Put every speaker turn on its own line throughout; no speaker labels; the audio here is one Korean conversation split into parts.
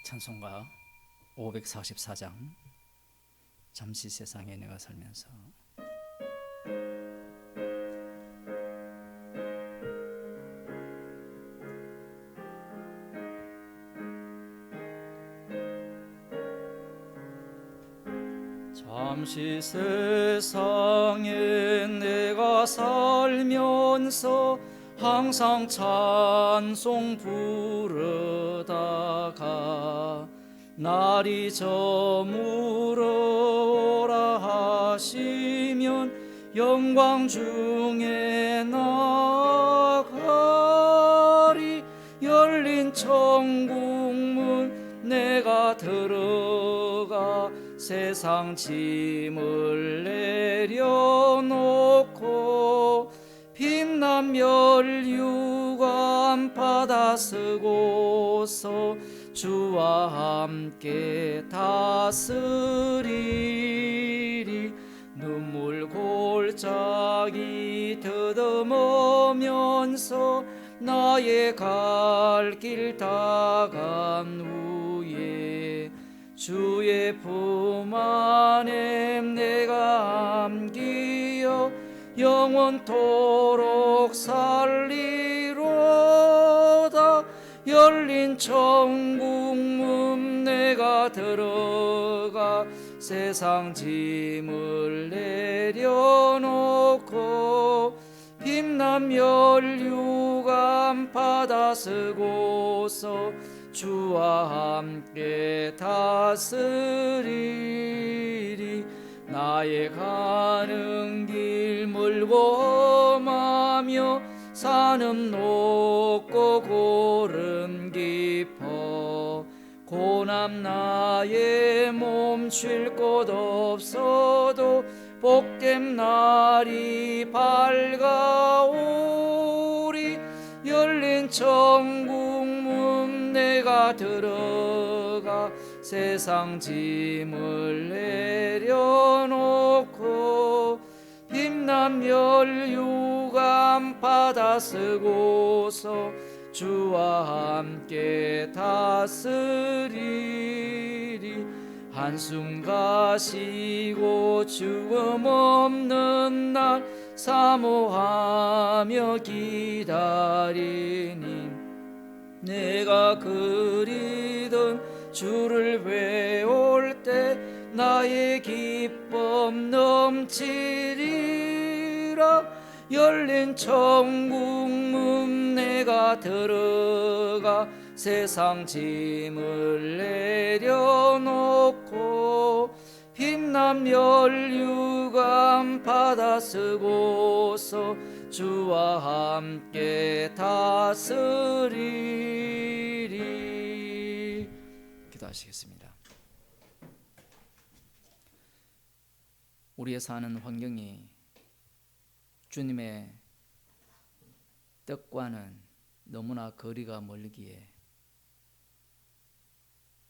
찬송가 544장 잠시 세상에 내가 살면서. 잠시 세상에 내가 살면서 항상 찬송 부르다가 날이 저물어 오라 하시면 영광 중에 나가리. 열린 천국문 내가 들어가 세상 짐을 내려놓고 빛난 멸류관 받아 쓰고서 주와 함께 다스리리. 눈물 골짜기 더듬으면서 나의 갈 길 다 간 후에 주의 품 안에 내가 안기어 영원토록 살리로다. 열린 천국문 내가 들어가 세상 짐을 내려놓고 빛난 멸류관 받아 쓰고서 주와 함께 다스리리. 나의 가는 길 멀고 험하며 산은 높고 고름 깊어 고난 나의 몸 쉴 곳 없어도 복된 날이 밝아오리. 열린 천국문 내가 들어가 세상 짐을 내려놓고 빛난 멸류관 받아 쓰고서 주와 함께 다스리리. 한숨 가시고 죽음 없는 날 사모하며 기다리니 내가 그리던 주를 배울 때 나의 기쁨 넘치리라. 열린 천국문 내가 들어가 세상 짐을 내려놓고 빛난 멸류관 받아 쓰고서 주와 함께 다스리리. 기도하시겠습니다. 우리의 사는 환경이 주님의 뜻과는 너무나 거리가 멀기에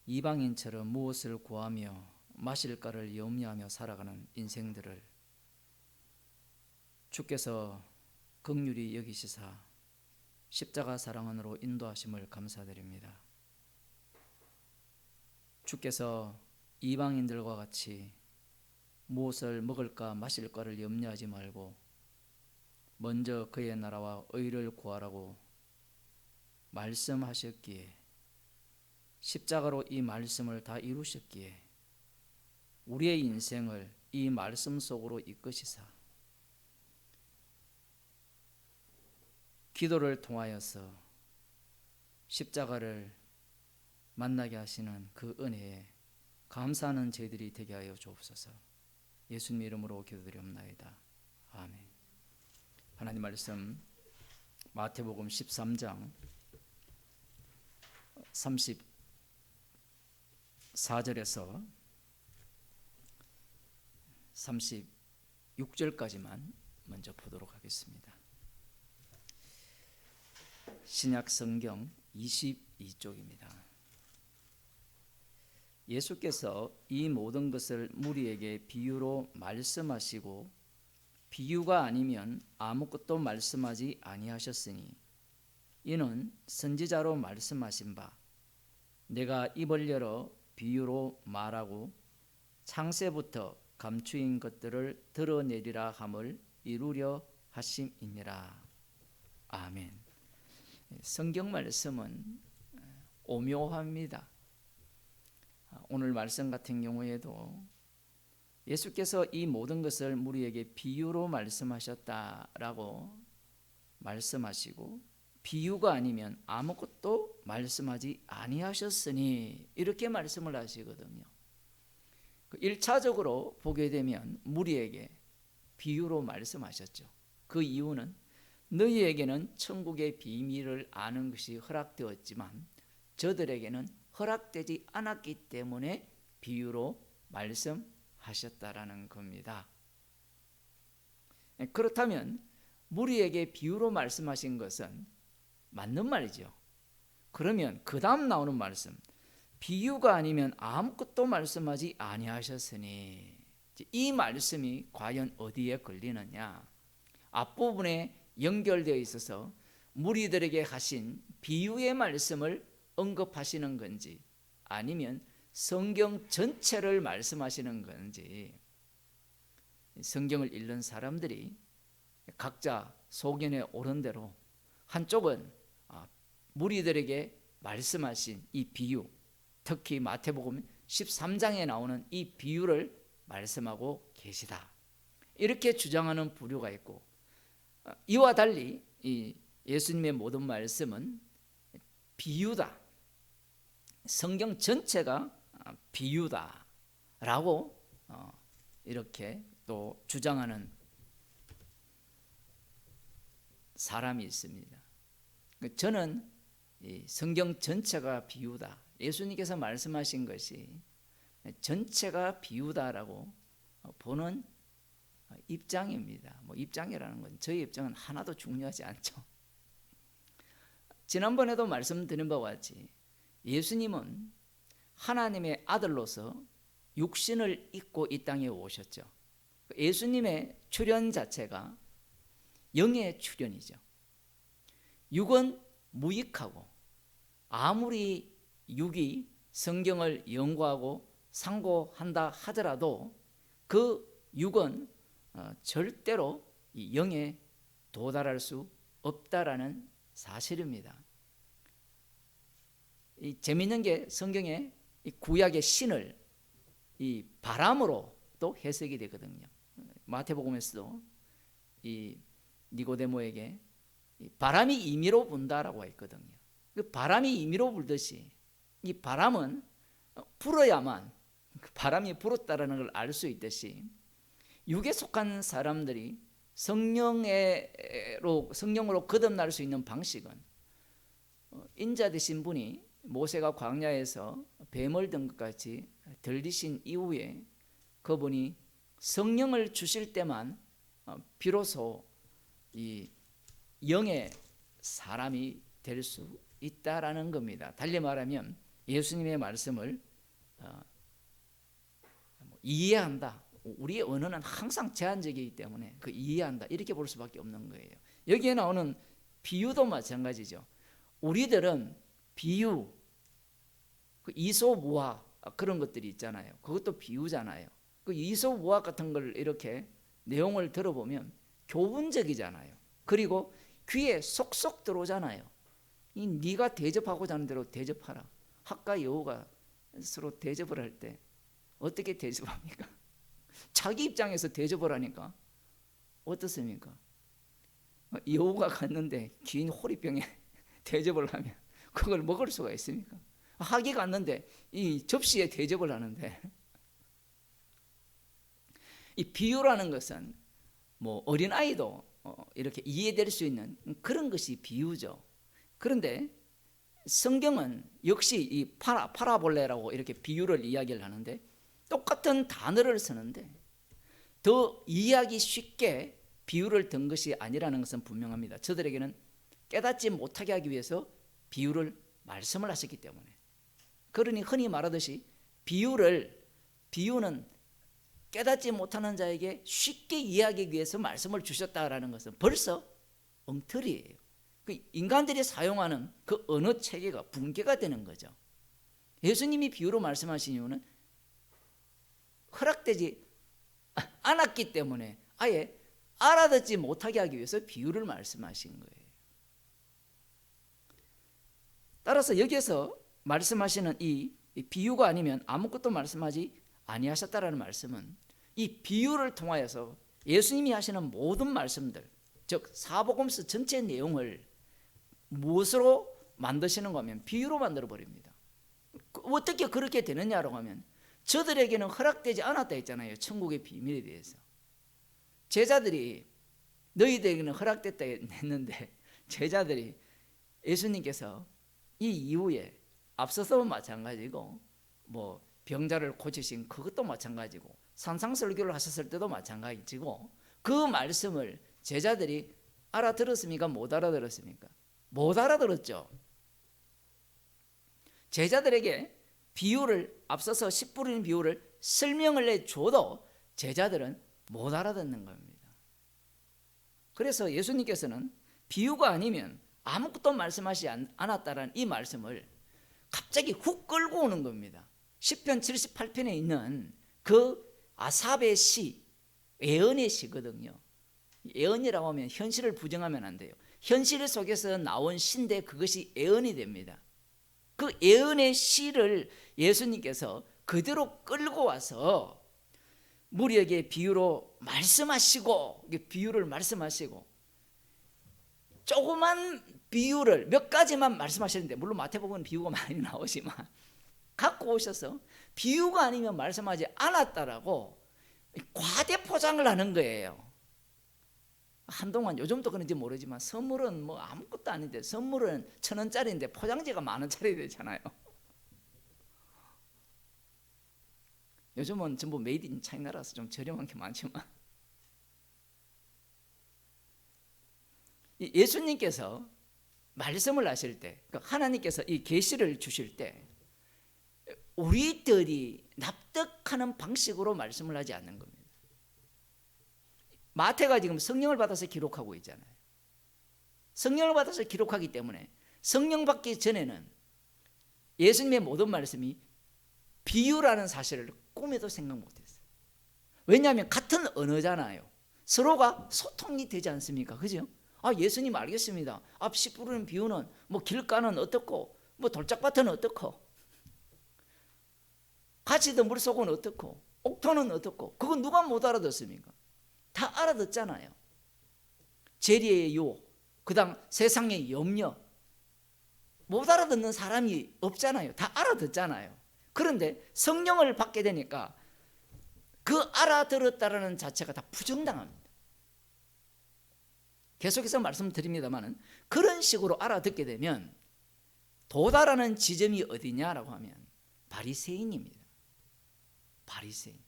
이방인처럼 무엇을 구하며 마실까를 염려하며 살아가는 인생들을 주께서 긍휼히 여기시사 십자가 사랑 안으로 인도하심을 감사드립니다. 주께서 이방인들과 같이 무엇을 먹을까 마실까를 염려하지 말고 먼저 그의 나라와 의를 구하라고 말씀하셨기에 십자가로 이 말씀을 다 이루셨기에 우리의 인생을 이 말씀 속으로 이끄시사 기도를 통하여서 십자가를 만나게 하시는 그 은혜에 감사하는 저희들이 되게 하여 주옵소서. 예수님 이름으로 기도드리옵나이다. 아멘. 하나님 말씀 마태복음 13장 34절에서 36절까지만 먼저 보도록 하겠습니다. 신약 성경 22쪽입니다. 예수께서 이 모든 것을 무리에게 비유로 말씀하시고 비유가 아니면 아무것도 말씀하지 아니하셨으니 이는 선지자로 말씀하신 바 내가 입을 열어 비유로 말하고 창세부터 감추인 것들을 드러내리라 함을 이루려 하심이니라. 아멘. 성경 말씀은 오묘합니다. 오늘 말씀 같은 경우에도 예수께서 이 모든 것을 우리에게 비유로 말씀하셨다라고 말씀하시고, 비유가 아니면 아무것도 말씀하지 아니하셨으니 이렇게 말씀을 하시거든요. 1차적으로 보게 되면 무리에게 비유로 말씀하셨죠. 그 이유는 너희에게는 천국의 비밀을 아는 것이 허락되었지만 저들에게는 허락되지 않았기 때문에 비유로 말씀하셨다라는 겁니다. 그렇다면 무리에게 비유로 말씀하신 것은 맞는 말이죠. 그러면 그 다음 나오는 말씀, 비유가 아니면 아무것도 말씀하지 아니하셨으니, 이 말씀이 과연 어디에 걸리느냐? 앞부분에 연결되어 있어서 무리들에게 하신 비유의 말씀을 언급하시는 건지, 아니면 성경 전체를 말씀하시는 건지, 성경을 읽는 사람들이 각자 소견에 오른 대로 한쪽은 무리들에게 말씀하신 이 비유, 특히 마태복음 13장에 나오는 이 비유를 말씀하고 계시다, 이렇게 주장하는 부류가 있고, 이와 달리 이 예수님의 모든 말씀은 비유다, 성경 전체가 비유다라고 이렇게 또 주장하는 사람이 있습니다. 저는 이 성경 전체가 비유다, 예수님께서 말씀하신 것이 전체가 비유다라고 보는 입장입니다. 입장이라는 건 저희 입장은 하나도 중요하지 않죠. 지난번에도 말씀드린 바와 같이 예수님은 하나님의 아들로서 육신을 입고 이 땅에 오셨죠. 예수님의 출현 자체가 영의 출현이죠. 육은 무익하고, 아무리 육이 성경을 연구하고 상고한다 하더라도 그 육은 절대로 이 영에 도달할 수 없다라는 사실입니다. 이 재미있는 게 성경에 이 구약의 신을 이 바람으로 또 해석이 되거든요. 마태복음에서도 이 니고데모에게 바람이 임의로 분다라고 했거든요. 그 바람이 임의로 불듯이 이 바람은 불어야만 바람이 불었다라는 걸 알 수 있듯이, 육에 속한 사람들이 성령으로 거듭날 수 있는 방식은 인자 되신 분이 모세가 광야에서 뱀을 든 것 같이 들리신 이후에 그분이 성령을 주실 때만 비로소 이 영의 사람이 될 수 있다라는 겁니다. 달리 말하면 예수님의 말씀을 이해한다. 우리의 언어는 항상 제한적이기 때문에 그 이해한다, 이렇게 볼 수밖에 없는 거예요. 여기에 나오는 비유도 마찬가지죠. 우리들은 비유, 이소무화 그런 것들이 있잖아요. 그것도 비유잖아요. 그 이소무화 같은 걸 이렇게 내용을 들어보면 교훈적이잖아요. 그리고 귀에 쏙쏙 들어오잖아요. 네가 대접하고자 하는 대로 대접하라. 학과 여우가 서로 대접을 할 때 어떻게 대접합니까? 자기 입장에서 대접을 하니까 어떻습니까? 여우가 갔는데 긴 호리병에 대접을 하면 그걸 먹을 수가 있습니까? 학이 갔는데 이 접시에 대접을 하는데, 이 비유라는 것은 어린아이도 이렇게 이해될 수 있는 그런 것이 비유죠. 그런데 성경은 역시 이 파라볼레라고 이렇게 비유를 이야기를 하는데, 똑같은 단어를 쓰는데 더 이해하기 쉽게 비유를 든 것이 아니라는 것은 분명합니다. 저들에게는 깨닫지 못하게 하기 위해서 비유를 말씀을 하셨기 때문에. 그러니 흔히 말하듯이 비유는 깨닫지 못하는 자에게 쉽게 이해하기 위해서 말씀을 주셨다라는 것은 벌써 엉터리예요. 인간들이 사용하는 그 언어 체계가 붕괴가 되는 거죠. 예수님이 비유로 말씀하신 이유는 허락되지 않았기 때문에 아예 알아듣지 못하게 하기 위해서 비유를 말씀하신 거예요. 따라서 여기에서 말씀하시는 이 비유가 아니면 아무것도 말씀하지 아니하셨다라는 말씀은 이 비유를 통하여서 예수님이 하시는 모든 말씀들, 즉 사복음서 전체 내용을 무엇으로 만드시는 거면 비유로 만들어 버립니다. 어떻게 그렇게 되느냐라고 하면 저들에게는 허락되지 않았다 했잖아요. 천국의 비밀에 대해서. 제자들이 너희들에게는 허락됐다 했는데 제자들이 예수님께서 이 이후에 앞서서 마찬가지고 뭐 병자를 고치신 그것도 마찬가지고 산상설교를 하셨을 때도 마찬가지고 그 말씀을 제자들이 알아들었습니까? 못 알아들었습니까? 못 알아들었죠. 제자들에게 비유를 앞서서 씨 뿌리는 비유를 설명을 해줘도 제자들은 못 알아듣는 겁니다. 그래서 예수님께서는 비유가 아니면 아무것도 말씀하지 않았다라는 이 말씀을 갑자기 훅 끌고 오는 겁니다. 시편 78편에 있는 그 아삽의 시, 예언의 시거든요. 예언이라고 하면 현실을 부정하면 안 돼요. 현실 속에서 나온 시인데 그것이 예언이 됩니다. 그 예언의 시를 예수님께서 그대로 끌고 와서 무리에게 비유로 말씀하시고, 비유를 말씀하시고 조그만 비유를 몇 가지만 말씀하시는데, 물론 마태복음은 비유가 많이 나오지만 갖고 오셔서 비유가 아니면 말씀하지 않았다라고 과대 포장을 하는 거예요. 한동안 요즘도 그런지 모르지만 선물은 뭐 아무것도 아닌데 선물은 1,000원짜리인데 포장지가 10,000원짜리 되잖아요. 요즘은 전부 메이드 인 차이나라서 좀 저렴한 게 많지만 예수님께서 말씀을 하실 때, 하나님께서 이 계시를 주실 때 우리들이 납득하는 방식으로 말씀을 하지 않는 겁니다. 마태가 지금 성령을 받아서 기록하고 있잖아요. 성령을 받아서 기록하기 때문에 성령 받기 전에는 예수님의 모든 말씀이 비유라는 사실을 꿈에도 생각 못했어요. 왜냐하면 같은 언어잖아요. 서로가 소통이 되지 않습니까? 그죠? 예수님 알겠습니다. 씨 뿌리는 비유는 뭐 길가는 어떻고 뭐 돌짝밭은 어떻고 가시던 물속은 어떻고 옥토는 어떻고 그건 누가 못 알아듣습니까? 다 알아듣잖아요. 재리의 유혹, 그다음 세상의 염려, 못 알아듣는 사람이 없잖아요. 다 알아듣잖아요. 그런데 성령을 받게 되니까 그 알아들었다라는 자체가 다 부정당합니다. 계속해서 말씀드립니다만 그런 식으로 알아듣게 되면 도달하는 지점이 어디냐라고 하면 바리새인입니다. 바리새인.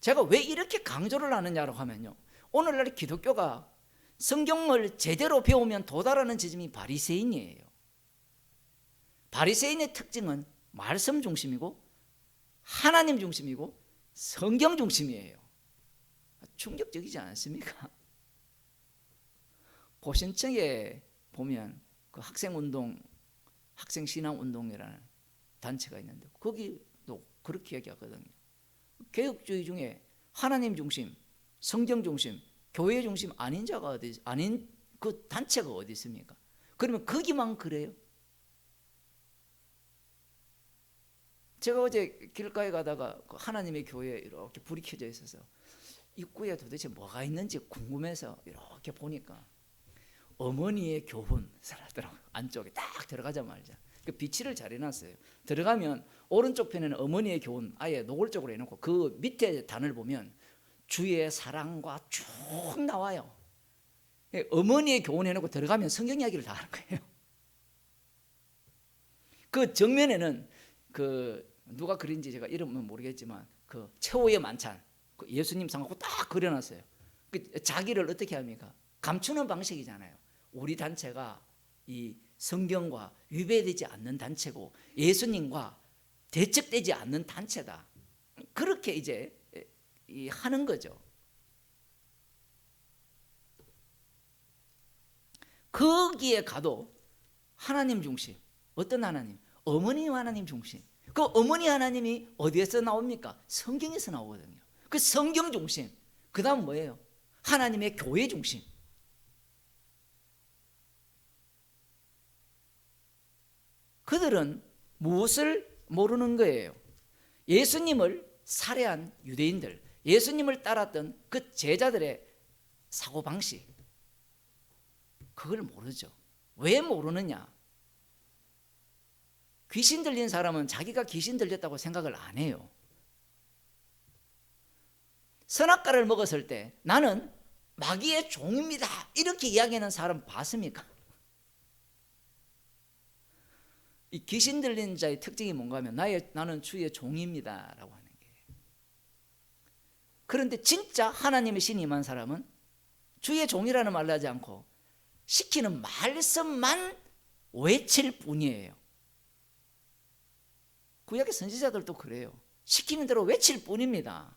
제가 왜 이렇게 강조를 하느냐라고 하면요, 오늘날 기독교가 성경을 제대로 배우면 도달하는 지점이 바리새인이에요. 바리새인의 특징은 말씀 중심이고 하나님 중심이고 성경 중심이에요. 충격적이지 않습니까? 고신청에 보면 그 학생운동, 학생신앙운동이라는 단체가 있는데 거기도 그렇게 얘기하거든요. 개혁주의 중에 하나님 중심, 성경 중심, 교회 중심 아닌 자가 아닌 그 단체가 어디 있습니까? 그러면 거기만 그래요? 제가 어제 길가에 가다가 하나님의 교회에 이렇게 불이 켜져 있어서 입구에 도대체 뭐가 있는지 궁금해서 이렇게 보니까 어머니의 교훈 하더라고요. 안쪽에 딱 들어가자마자 그 비치를 잘 해놨어요. 들어가면 오른쪽 편에는 어머니의 교훈 아예 노골적으로 해놓고 그 밑에 단을 보면 주의 사랑과 쭉 나와요. 어머니의 교훈 해놓고 들어가면 성경 이야기를 다 하는 거예요. 그 정면에는 그 누가 그린지 제가 이름은 모르겠지만 그 최후의 만찬, 그 예수님 상하고 딱 그려놨어요. 그 자기를 어떻게 합니까? 감추는 방식이잖아요. 우리 단체가 이 성경과 위배되지 않는 단체고 예수님과 대척되지 않는 단체다. 그렇게 이제 하는 거죠. 거기에 가도 하나님 중심, 어떤 하나님? 어머니 하나님 중심. 그 어머니 하나님이 어디에서 나옵니까? 성경에서 나오거든요. 그 성경 중심. 그 다음 뭐예요? 하나님의 교회 중심. 그들은 무엇을 모르는 거예요? 예수님을 살해한 유대인들, 예수님을 따랐던 그 제자들의 사고방식, 그걸 모르죠. 왜 모르느냐? 귀신 들린 사람은 자기가 귀신 들렸다고 생각을 안 해요. 선악과를 먹었을 때 나는 마귀의 종입니다 이렇게 이야기하는 사람 봤습니까? 이 귀신 들린 자의 특징이 뭔가 하면 나는 주의 종입니다 라고 하는 게. 그런데 진짜 하나님의 신이 임한 사람은 주의 종이라는 말을 하지 않고 시키는 말씀만 외칠 뿐이에요. 구약의 선지자들도 그래요. 시키는 대로 외칠 뿐입니다.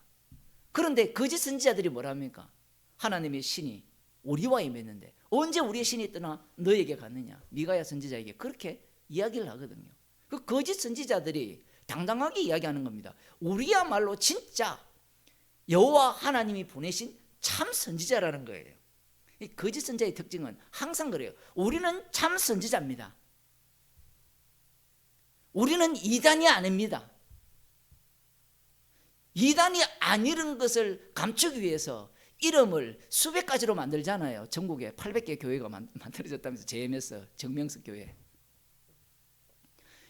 그런데 거짓 선지자들이 뭐랍니까? 하나님의 신이 우리와 임했는데 언제 우리의 신이 떠나 너에게 갔느냐? 미가야 선지자에게 그렇게 이야기를 하거든요. 그 거짓 선지자들이 당당하게 이야기하는 겁니다. 우리야말로 진짜 여호와 하나님이 보내신 참 선지자라는 거예요. 이 거짓 선지자의 특징은 항상 그래요. 우리는 참 선지자입니다. 우리는 이단이 아닙니다. 이단이 아니는 것을 감추기 위해서 이름을 수백 가지로 만들잖아요. 전국에 800개 교회가 만들어졌다면서 JMS, 정명석 교회.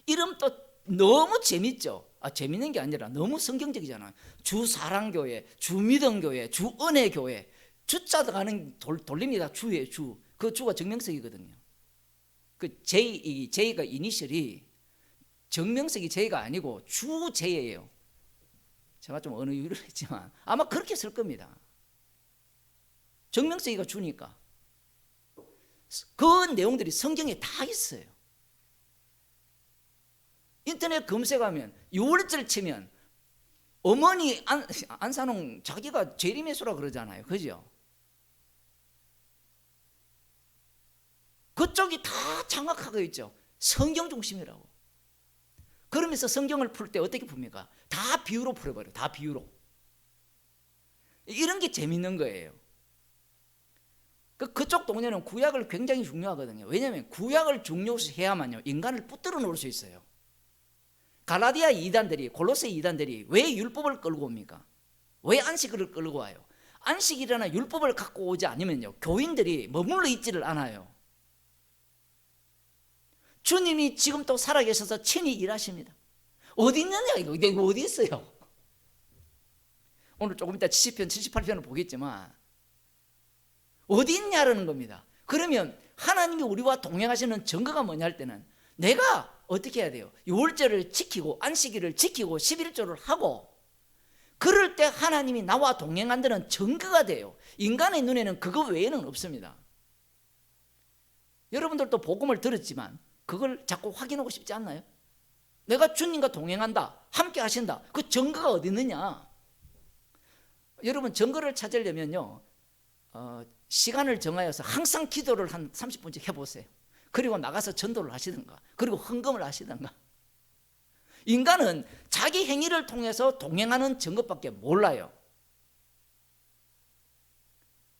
이름도 너무 재밌죠. 재밌는 게 아니라 너무 성경적이잖아요. 주사랑교회, 주미등교회, 주은혜교회. 주자 들어가는 돌립니다. 주의 주. 그 주가 정명석이거든요. 그 J가 이니셜이 정명석이 J가 아니고 주제예요. 제가 좀 언어 유희를 했지만 아마 그렇게 쓸 겁니다. 정명석이가 주니까. 그 내용들이 성경에 다 있어요. 인터넷 검색하면 6월절 치면 어머니 안산홍 자기가 재림예수라 그러잖아요. 그죠? 그쪽이 다 장악하고 있죠. 성경 중심이라고. 그러면서 성경을 풀 때 어떻게 풉니까? 다 비유로 풀어버려요. 다 비유로. 이런 게 재밌는 거예요. 그쪽 동네는 구약을 굉장히 중요하거든요. 왜냐하면 구약을 중요시해야만요 인간을 붙들어 놓을 수 있어요. 갈라디아 이단들이, 골로새 이단들이 왜 율법을 끌고 옵니까? 왜 안식일을 끌고 와요? 안식일이나 율법을 갖고 오지 않으면요 교인들이 머물러 있지를 않아요. 주님이 지금 또 살아계셔서 친히 일하십니다. 어디 있느냐 이거 어디 있어요? 오늘 조금 이따 70편 78편을 보겠지만 어디 있냐라는 겁니다. 그러면 하나님이 우리와 동행하시는 증거가 뭐냐 할 때는 내가 어떻게 해야 돼요? 6월절을 지키고 안식일을 지키고 11조를 하고 그럴 때 하나님이 나와 동행한다는 증거가 돼요. 인간의 눈에는 그거 외에는 없습니다. 여러분들도 복음을 들었지만 그걸 자꾸 확인하고 싶지 않나요? 내가 주님과 동행한다, 함께 하신다. 그 증거가 어디 있느냐? 여러분 증거를 찾으려면요 시간을 정하여서 항상 기도를 한 30분씩 해보세요. 그리고 나가서 전도를 하시든가 그리고 헌금을 하시든가. 인간은 자기 행위를 통해서 동행하는 증거밖에 몰라요.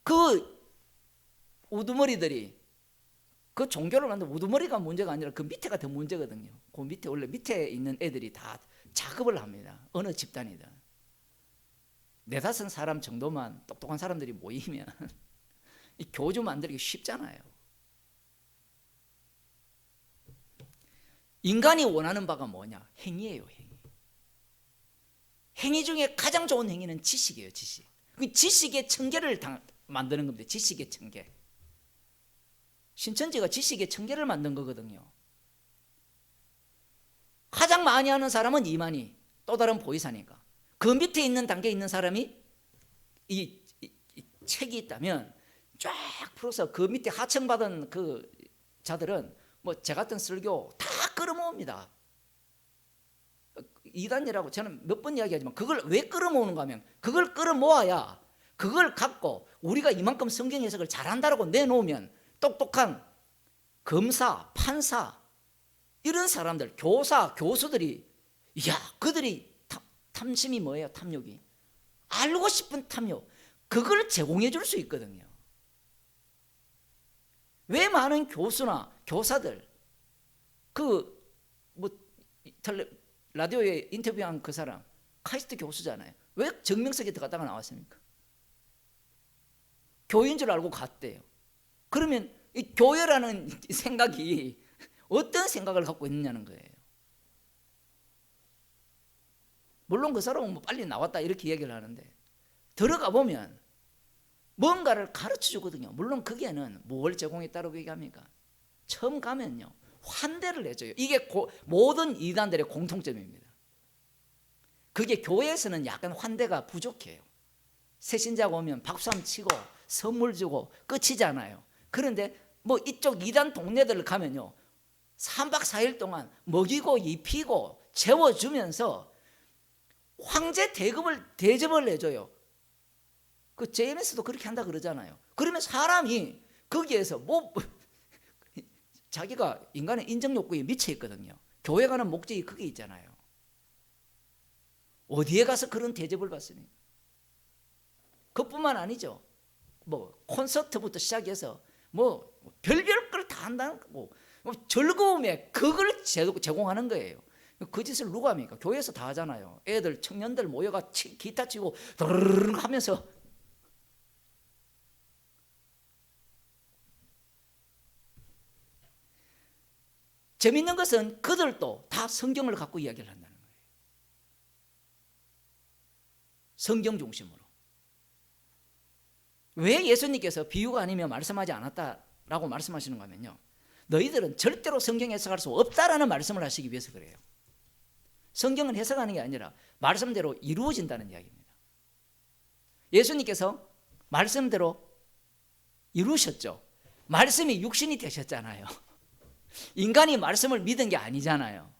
그 우두머리들이 그 종교를 만든 우두머리가 문제가 아니라 그 밑에가 더 문제거든요. 그 밑에 원래 밑에 있는 애들이 다 작업을 합니다. 어느 집단이든. 4-5 사람 정도만 똑똑한 사람들이 모이면 이 교주 만들기 쉽잖아요. 인간이 원하는 바가 뭐냐? 행위예요. 행위. 행위 중에 가장 좋은 행위는 지식이에요. 지식. 그 지식의 청계를 만드는 겁니다. 지식의 청계. 신천지가 지식의 청계를 만든 거거든요. 가장 많이 하는 사람은 이만희, 또 다른 보이사니까. 그 밑에 있는 단계에 있는 사람이 이 책이 있다면 쫙 풀어서 그 밑에 하청받은 그 자들은 뭐 제 같은 설교 다 끌어모읍니다. 이단이라고 저는 몇 번 이야기하지만 그걸 왜 끌어모으는가 하면 그걸 끌어모아야 그걸 갖고 우리가 이만큼 성경 해석을 잘한다라고 내놓으면 똑똑한 검사, 판사 이런 사람들, 교사, 교수들이, 그들이 탐심이 뭐예요? 탐욕이. 알고 싶은 탐욕, 그걸 제공해 줄 수 있거든요. 왜 많은 교수나 교사들, 라디오에 인터뷰한 그 사람, 카이스트 교수잖아요. 왜 정명석에 들어갔다가 나왔습니까? 교인 줄 알고 갔대요. 그러면 이 교회라는 생각이 어떤 생각을 갖고 있느냐는 거예요. 물론 그 사람은 뭐 빨리 나왔다 이렇게 얘기를 하는데, 들어가 보면 뭔가를 가르쳐 주거든요. 물론 거기에는 뭘 제공했다고 얘기합니까? 처음 가면요, 환대를 해줘요. 이게 모든 이단들의 공통점입니다. 그게 교회에서는 약간 환대가 부족해요. 새신자가 오면 박수 한번 치고 선물 주고 끝이잖아요. 그런데 뭐 이쪽 이단 동네들 가면요, 3박 4일 동안 먹이고 입히고 재워주면서 황제 대접을 해줘요. 그 JMS도 그렇게 한다 그러잖아요. 그러면 사람이 거기에서 자기가 인간의 인정 욕구에 미쳐 있거든요. 교회 가는 목적이 그게 있잖아요. 어디에 가서 그런 대접을 받습니까? 그뿐만 아니죠. 뭐 콘서트부터 시작해서 뭐 별별 걸 다 한다는 뭐 즐거움에 그걸 제공하는 거예요. 그 짓을 누가 합니까? 교회에서 다 하잖아요. 애들 청년들 모여가 기타 치고 드르르 하면서. 재밌는 것은 그들도 다 성경을 갖고 이야기를 한다는 거예요. 성경 중심으로. 왜 예수님께서 비유가 아니면 말씀하지 않았다라고 말씀하시는가 하면요, 너희들은 절대로 성경 해석할 수 없다라는 말씀을 하시기 위해서 그래요. 성경은 해석하는 게 아니라 말씀대로 이루어진다는 이야기입니다. 예수님께서 말씀대로 이루셨죠. 말씀이 육신이 되셨잖아요. 인간이 말씀을 믿은 게 아니잖아요.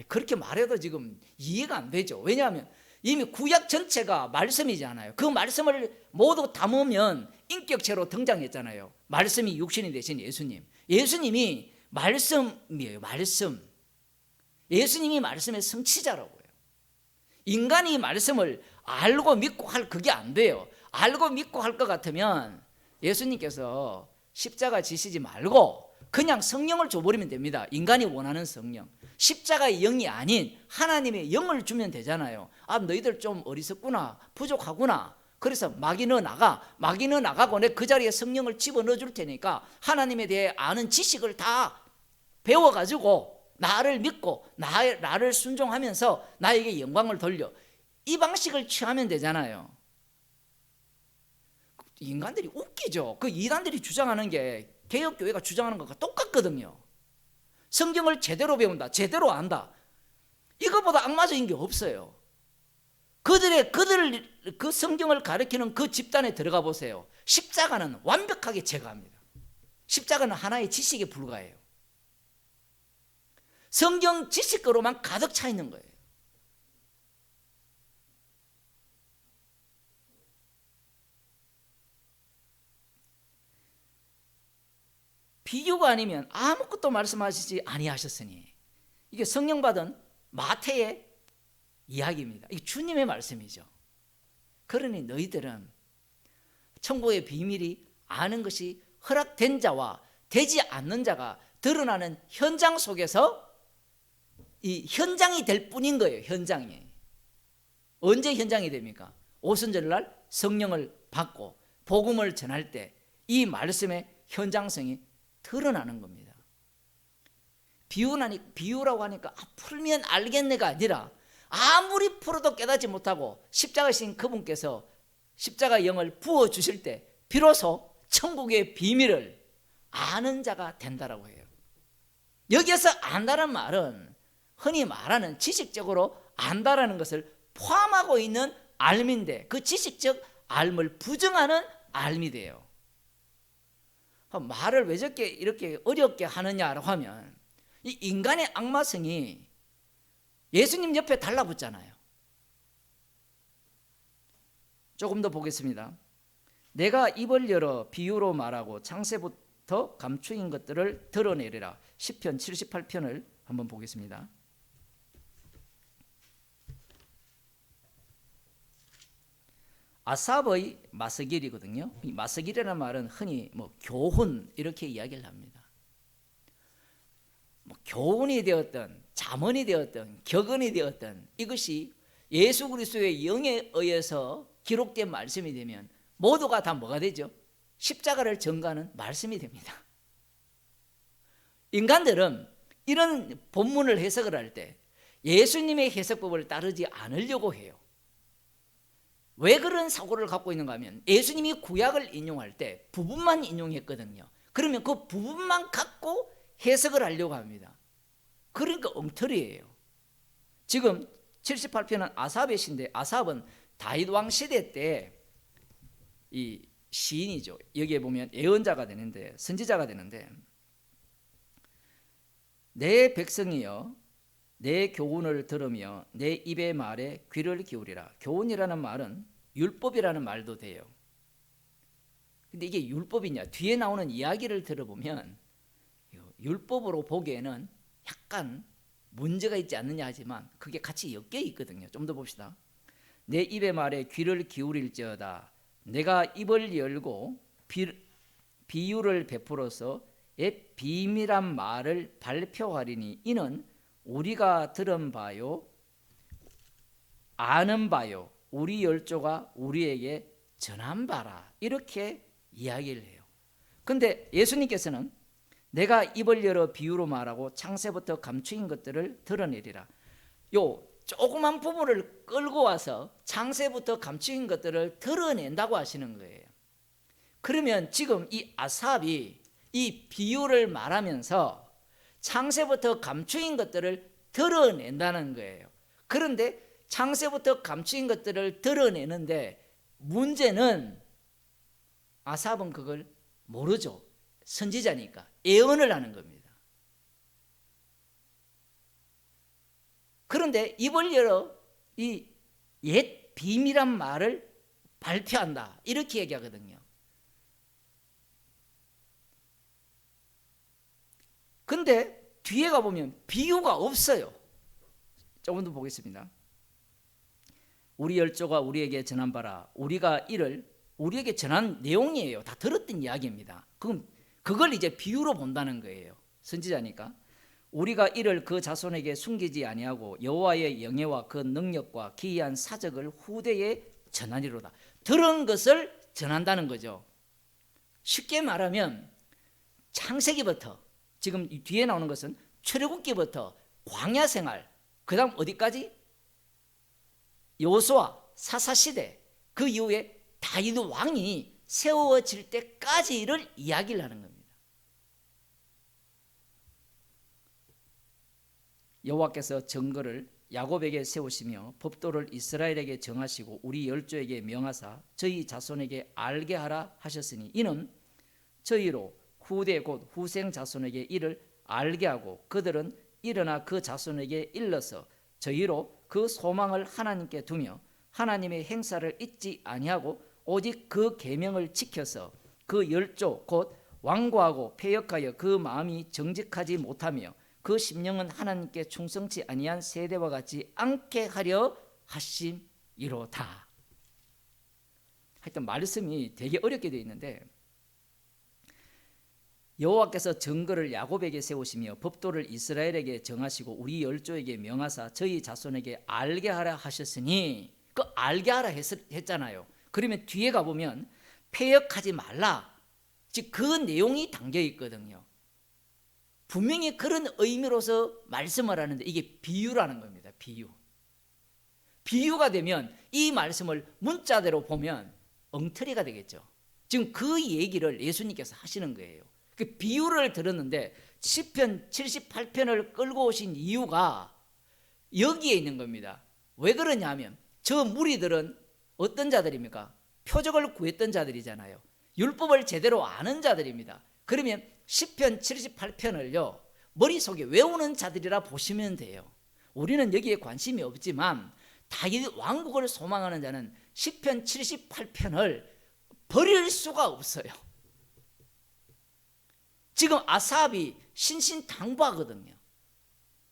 그렇게 말해도 지금 이해가 안 되죠. 왜냐하면 이미 구약 전체가 말씀이잖아요. 그 말씀을 모두 담으면 인격체로 등장했잖아요. 말씀이 육신이 되신 예수님. 예수님이 말씀이에요. 말씀. 예수님이 말씀의 성취자라고요. 인간이 말씀을 알고 믿고 할 그게 안 돼요. 알고 믿고 할 것 같으면 예수님께서 십자가 지시지 말고 그냥 성령을 줘버리면 됩니다. 인간이 원하는 성령. 십자가의 영이 아닌 하나님의 영을 주면 되잖아요. 너희들 좀 어리석구나, 부족하구나. 그래서 마귀 너 나가고 내 그 자리에 성령을 집어넣어 줄 테니까 하나님에 대해 아는 지식을 다 배워가지고 나를 믿고 나를 순종하면서 나에게 영광을 돌려. 이 방식을 취하면 되잖아요. 인간들이 웃기죠. 그 이단들이 주장하는 게 개혁교회가 주장하는 것과 똑같거든요. 성경을 제대로 배운다, 제대로 안다, 이거보다 악마적인 게 없어요. 그들 그 성경을 가르치는 그 집단에 들어가 보세요. 십자가는 완벽하게 제거합니다. 십자가는 하나의 지식에 불과해요. 성경 지식으로만 가득 차 있는 거예요. 비유가 아니면 아무것도 말씀하시지 아니하셨으니. 이게 성령 받은 마태의 이야기입니다. 이게 주님의 말씀이죠. 그러니 너희들은 천국의 비밀이 아는 것이 허락된 자와 되지 않는 자가 드러나는 현장 속에서 이 현장이 될 뿐인 거예요. 현장이. 언제 현장이 됩니까? 오순절날 성령을 받고 복음을 전할 때 이 말씀의 현장성이 드러나는 겁니다. 비유라고 하니까 풀면 알겠네가 아니라 아무리 풀어도 깨닫지 못하고 십자가신 그분께서 십자가 영을 부어주실 때 비로소 천국의 비밀을 아는 자가 된다라고 해요. 여기에서 안다는 말은 흔히 말하는 지식적으로 안다라는 것을 포함하고 있는 알미인데, 그 지식적 알을 부정하는 알미 돼요. 말을 왜 이렇게 어렵게 하느냐라고 하면, 이 인간의 악마성이 예수님 옆에 달라붙잖아요. 조금 더 보겠습니다. 내가 입을 열어 비유로 말하고 창세부터 감추인 것들을 드러내리라. 시편 78편을 한번 보겠습니다. 아삽의 마스길이거든요. 이 마스길이라는 말은 흔히 교훈 이렇게 이야기를 합니다. 교훈이 되었던 잠언이 되었던 격언이 되었던 이것이 예수 그리스도의 영에 의해서 기록된 말씀이 되면 모두가 다 뭐가 되죠? 십자가를 전가하는 말씀이 됩니다. 인간들은 이런 본문을 해석을 할 때 예수님의 해석법을 따르지 않으려고 해요. 왜 그런 사고를 갖고 있는가 하면 예수님이 구약을 인용할 때 부분만 인용했거든요. 그러면 그 부분만 갖고 해석을 하려고 합니다. 그러니까 엉터리예요. 지금 78편은 아삽의 시인데 아삽은 다윗 왕 시대 때 이 시인이죠. 여기에 보면 예언자가 되는데 선지자가 되는데 내 백성이여 내 교훈을 들으며 내 입의 말에 귀를 기울이라. 교훈이라는 말은 율법이라는 말도 돼요. 근데 이게 율법이냐? 뒤에 나오는 이야기를 들어보면 율법으로 보기에는 약간 문제가 있지 않느냐 하지만 그게 같이 엮여 있거든요. 좀 더 봅시다. 내 입의 말에 귀를 기울일지어다. 내가 입을 열고 비유를 베풀어서 비밀한 말을 발표하리니 이는 우리가 들은 바요 아는 바요 우리 열조가 우리에게 전한 바라. 이렇게 이야기를 해요. 근데 예수님께서는 내가 입을 열어 비유로 말하고 창세부터 감추인 것들을 드러내리라. 요 조그만 부분을 끌고 와서 창세부터 감추인 것들을 드러낸다고 하시는 거예요. 그러면 지금 이 아삽이 이 비유를 말하면서 창세부터 감추인 것들을 드러낸다는 거예요. 그런데 창세부터 감추인 것들을 드러내는데 문제는 아삽은 그걸 모르죠. 선지자니까 예언을 하는 겁니다. 그런데 입을 열어 이 옛 비밀한 말을 발표한다 이렇게 얘기하거든요. 근데 뒤에 가보면 비유가 없어요. 조금 더 보겠습니다. 우리 열조가 우리에게 전한 바라. 우리가 이를 우리에게 전한 내용이에요. 다 들었던 이야기입니다. 그럼 그걸 이제 비유로 본다는 거예요. 선지자니까. 우리가 이를 그 자손에게 숨기지 아니하고 여호와의 영예와 그 능력과 기이한 사적을 후대에 전하리로다. 들은 것을 전한다는 거죠. 쉽게 말하면 창세기부터 지금 뒤에 나오는 것은 출애굽기부터 광야 생활, 그 다음 어디까지? 여호수아 사사시대, 그 이후에 다윗 왕이 세워질 때까지를 이야기를 하는 겁니다. 여호와께서 정거를 야곱에게 세우시며 법도를 이스라엘에게 정하시고 우리 열조에게 명하사 저희 자손에게 알게 하라 하셨으니 이는 저희로 후대 곧 후생 자손에게 이를 알게 하고 그들은 일어나 그 자손에게 일러서 저희로 그 소망을 하나님께 두며 하나님의 행사를 잊지 아니하고 오직 그 계명을 지켜서 그 열조 곧 완고하고 패역하여 그 마음이 정직하지 못하며 그 심령은 하나님께 충성치 아니한 세대와 같지 않게 하려 하심이로다. 하여튼 말씀이 되게 어렵게 되어 있는데 여호와께서 정거를 야곱에게 세우시며 법도를 이스라엘에게 정하시고 우리 열조에게 명하사 저희 자손에게 알게 하라 하셨으니 그 알게 하라 했잖아요. 그러면 뒤에 가보면 패역하지 말라, 즉 그 내용이 담겨 있거든요. 분명히 그런 의미로서 말씀을 하는데 이게 비유라는 겁니다. 비유가 되면 이 말씀을 문자대로 보면 엉터리가 되겠죠. 지금 그 얘기를 예수님께서 하시는 거예요. 그 비유를 들었는데 시편 78편을 끌고 오신 이유가 여기에 있는 겁니다. 왜 그러냐면 저 무리들은 어떤 자들입니까? 표적을 구했던 자들이잖아요. 율법을 제대로 아는 자들입니다. 그러면 시편 78편을요 머릿속에 외우는 자들이라 보시면 돼요. 우리는 여기에 관심이 없지만 다윗 왕국을 소망하는 자는 시편 78편을 버릴 수가 없어요. 지금 아삽이 신신당부하거든요.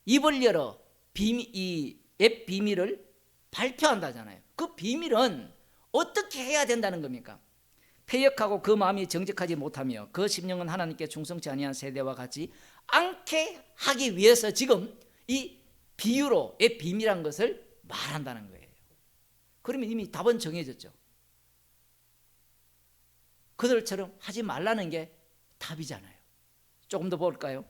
입을 열어 이 옛 비밀을 발표한다잖아요. 그 비밀은 어떻게 해야 된다는 겁니까? 패역하고 그 마음이 정직하지 못하며 그 심령은 하나님께 충성치 아니한 세대와 같이 않게 하기 위해서 지금 이 비유로 옛 비밀한 것을 말한다는 거예요. 그러면 이미 답은 정해졌죠. 그들처럼 하지 말라는 게 답이잖아요. 조금 더 볼까요?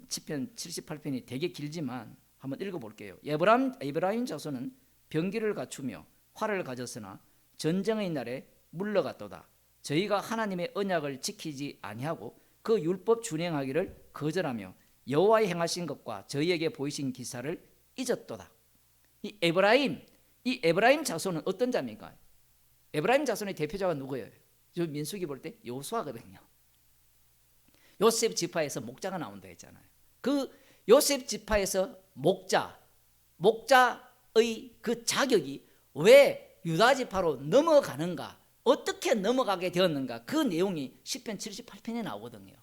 시편 78편이 되게 길지만 한번 읽어볼게요. 에브라임 자손은 병기를 갖추며 활을 가졌으나 전쟁의 날에 물러갔도다. 저희가 하나님의 언약을 지키지 아니하고 그 율법 준행하기를 거절하며 여호와의 행하신 것과 저희에게 보이신 기사를 잊었도다. 이 에브라임 자손은 어떤 자입니까? 에브라임 자손의 대표자가 누구예요? 저 민수기 볼 때 여호수아거든요. 요셉 지파에서 목자가 나온다 했잖아요. 그 요셉 지파에서 목자의 그 자격이 왜 유다 지파로 넘어가는가, 어떻게 넘어가게 되었는가, 그 내용이 시편 78편에 나오거든요.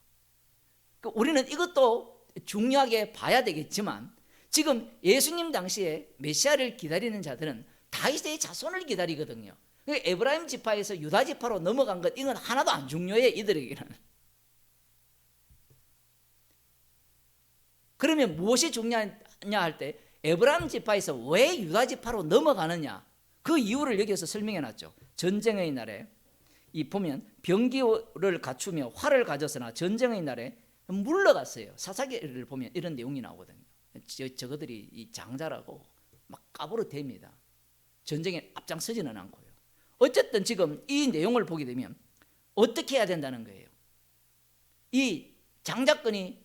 우리는 이것도 중요하게 봐야 되겠지만 지금 예수님 당시에 메시아를 기다리는 자들은 다윗의 자손을 기다리거든요. 에브라임 지파에서 유다 지파로 넘어간 것, 이건 하나도 안 중요해, 이들에게는. 그러면 무엇이 중요하냐 할 때 에브라임 지파에서 왜 유다 지파로 넘어가느냐, 그 이유를 여기서 설명해 놨죠. 전쟁의 날에 이 보면 병기를 갖추며 활을 가졌으나 전쟁의 날에 물러갔어요. 사사기를 보면 이런 내용이 나오거든요. 저거들이 이 장자라고 막 까부러댑니다. 전쟁에 앞장서지는 않고요. 어쨌든 지금 이 내용을 보게 되면 어떻게 해야 된다는 거예요. 이 장자권이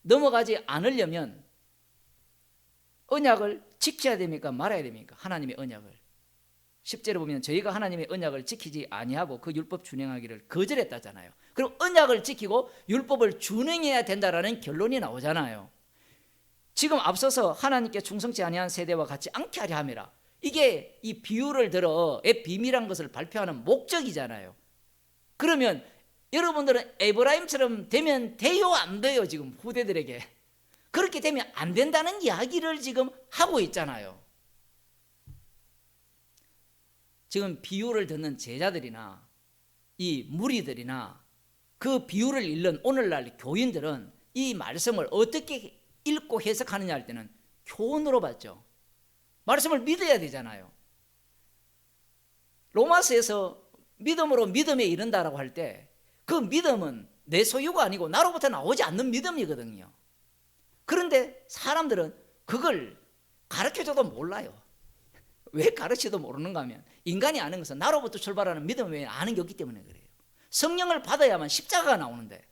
넘어가지 않으려면 언약을 지켜야 됩니까? 말아야 됩니까? 하나님의 언약을. 10절에 보면 저희가 하나님의 언약을 지키지 아니하고 그 율법 준행하기를 거절했다잖아요. 그럼 언약을 지키고 율법을 준행해야 된다라는 결론이 나오잖아요. 지금 앞서서 하나님께 충성치 아니한 세대와 같이 않게 하려 함이라, 이게 이 비유를 들어 비밀한 것을 발표하는 목적이잖아요. 그러면 여러분들은 에브라임처럼 되면 돼요, 안 돼요? 지금 후대들에게 그렇게 되면 안 된다는 이야기를 지금 하고 있잖아요. 지금 비유를 듣는 제자들이나 이 무리들이나 그 비유를 읽는 오늘날 교인들은 이 말씀을 어떻게 읽고 해석하느냐 할 때는 교훈으로 봤죠. 말씀을 믿어야 되잖아요. 로마서에서 믿음으로 믿음에 이른다라고 할 때 그 믿음은 내 소유가 아니고 나로부터 나오지 않는 믿음이거든요. 그런데 사람들은 그걸 가르쳐줘도 몰라요. 왜 가르쳐도 모르는가 하면 인간이 아는 것은 나로부터 출발하는 믿음 외에 아는 게 없기 때문에 그래요. 성령을 받아야만 십자가가 나오는데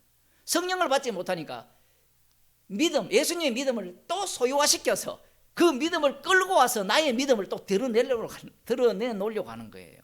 성령을 받지 못하니까 믿음, 예수님의 믿음을 또 소유화시켜서 그 믿음을 끌고 와서 나의 믿음을 또 드러내놓으려고 하는 거예요.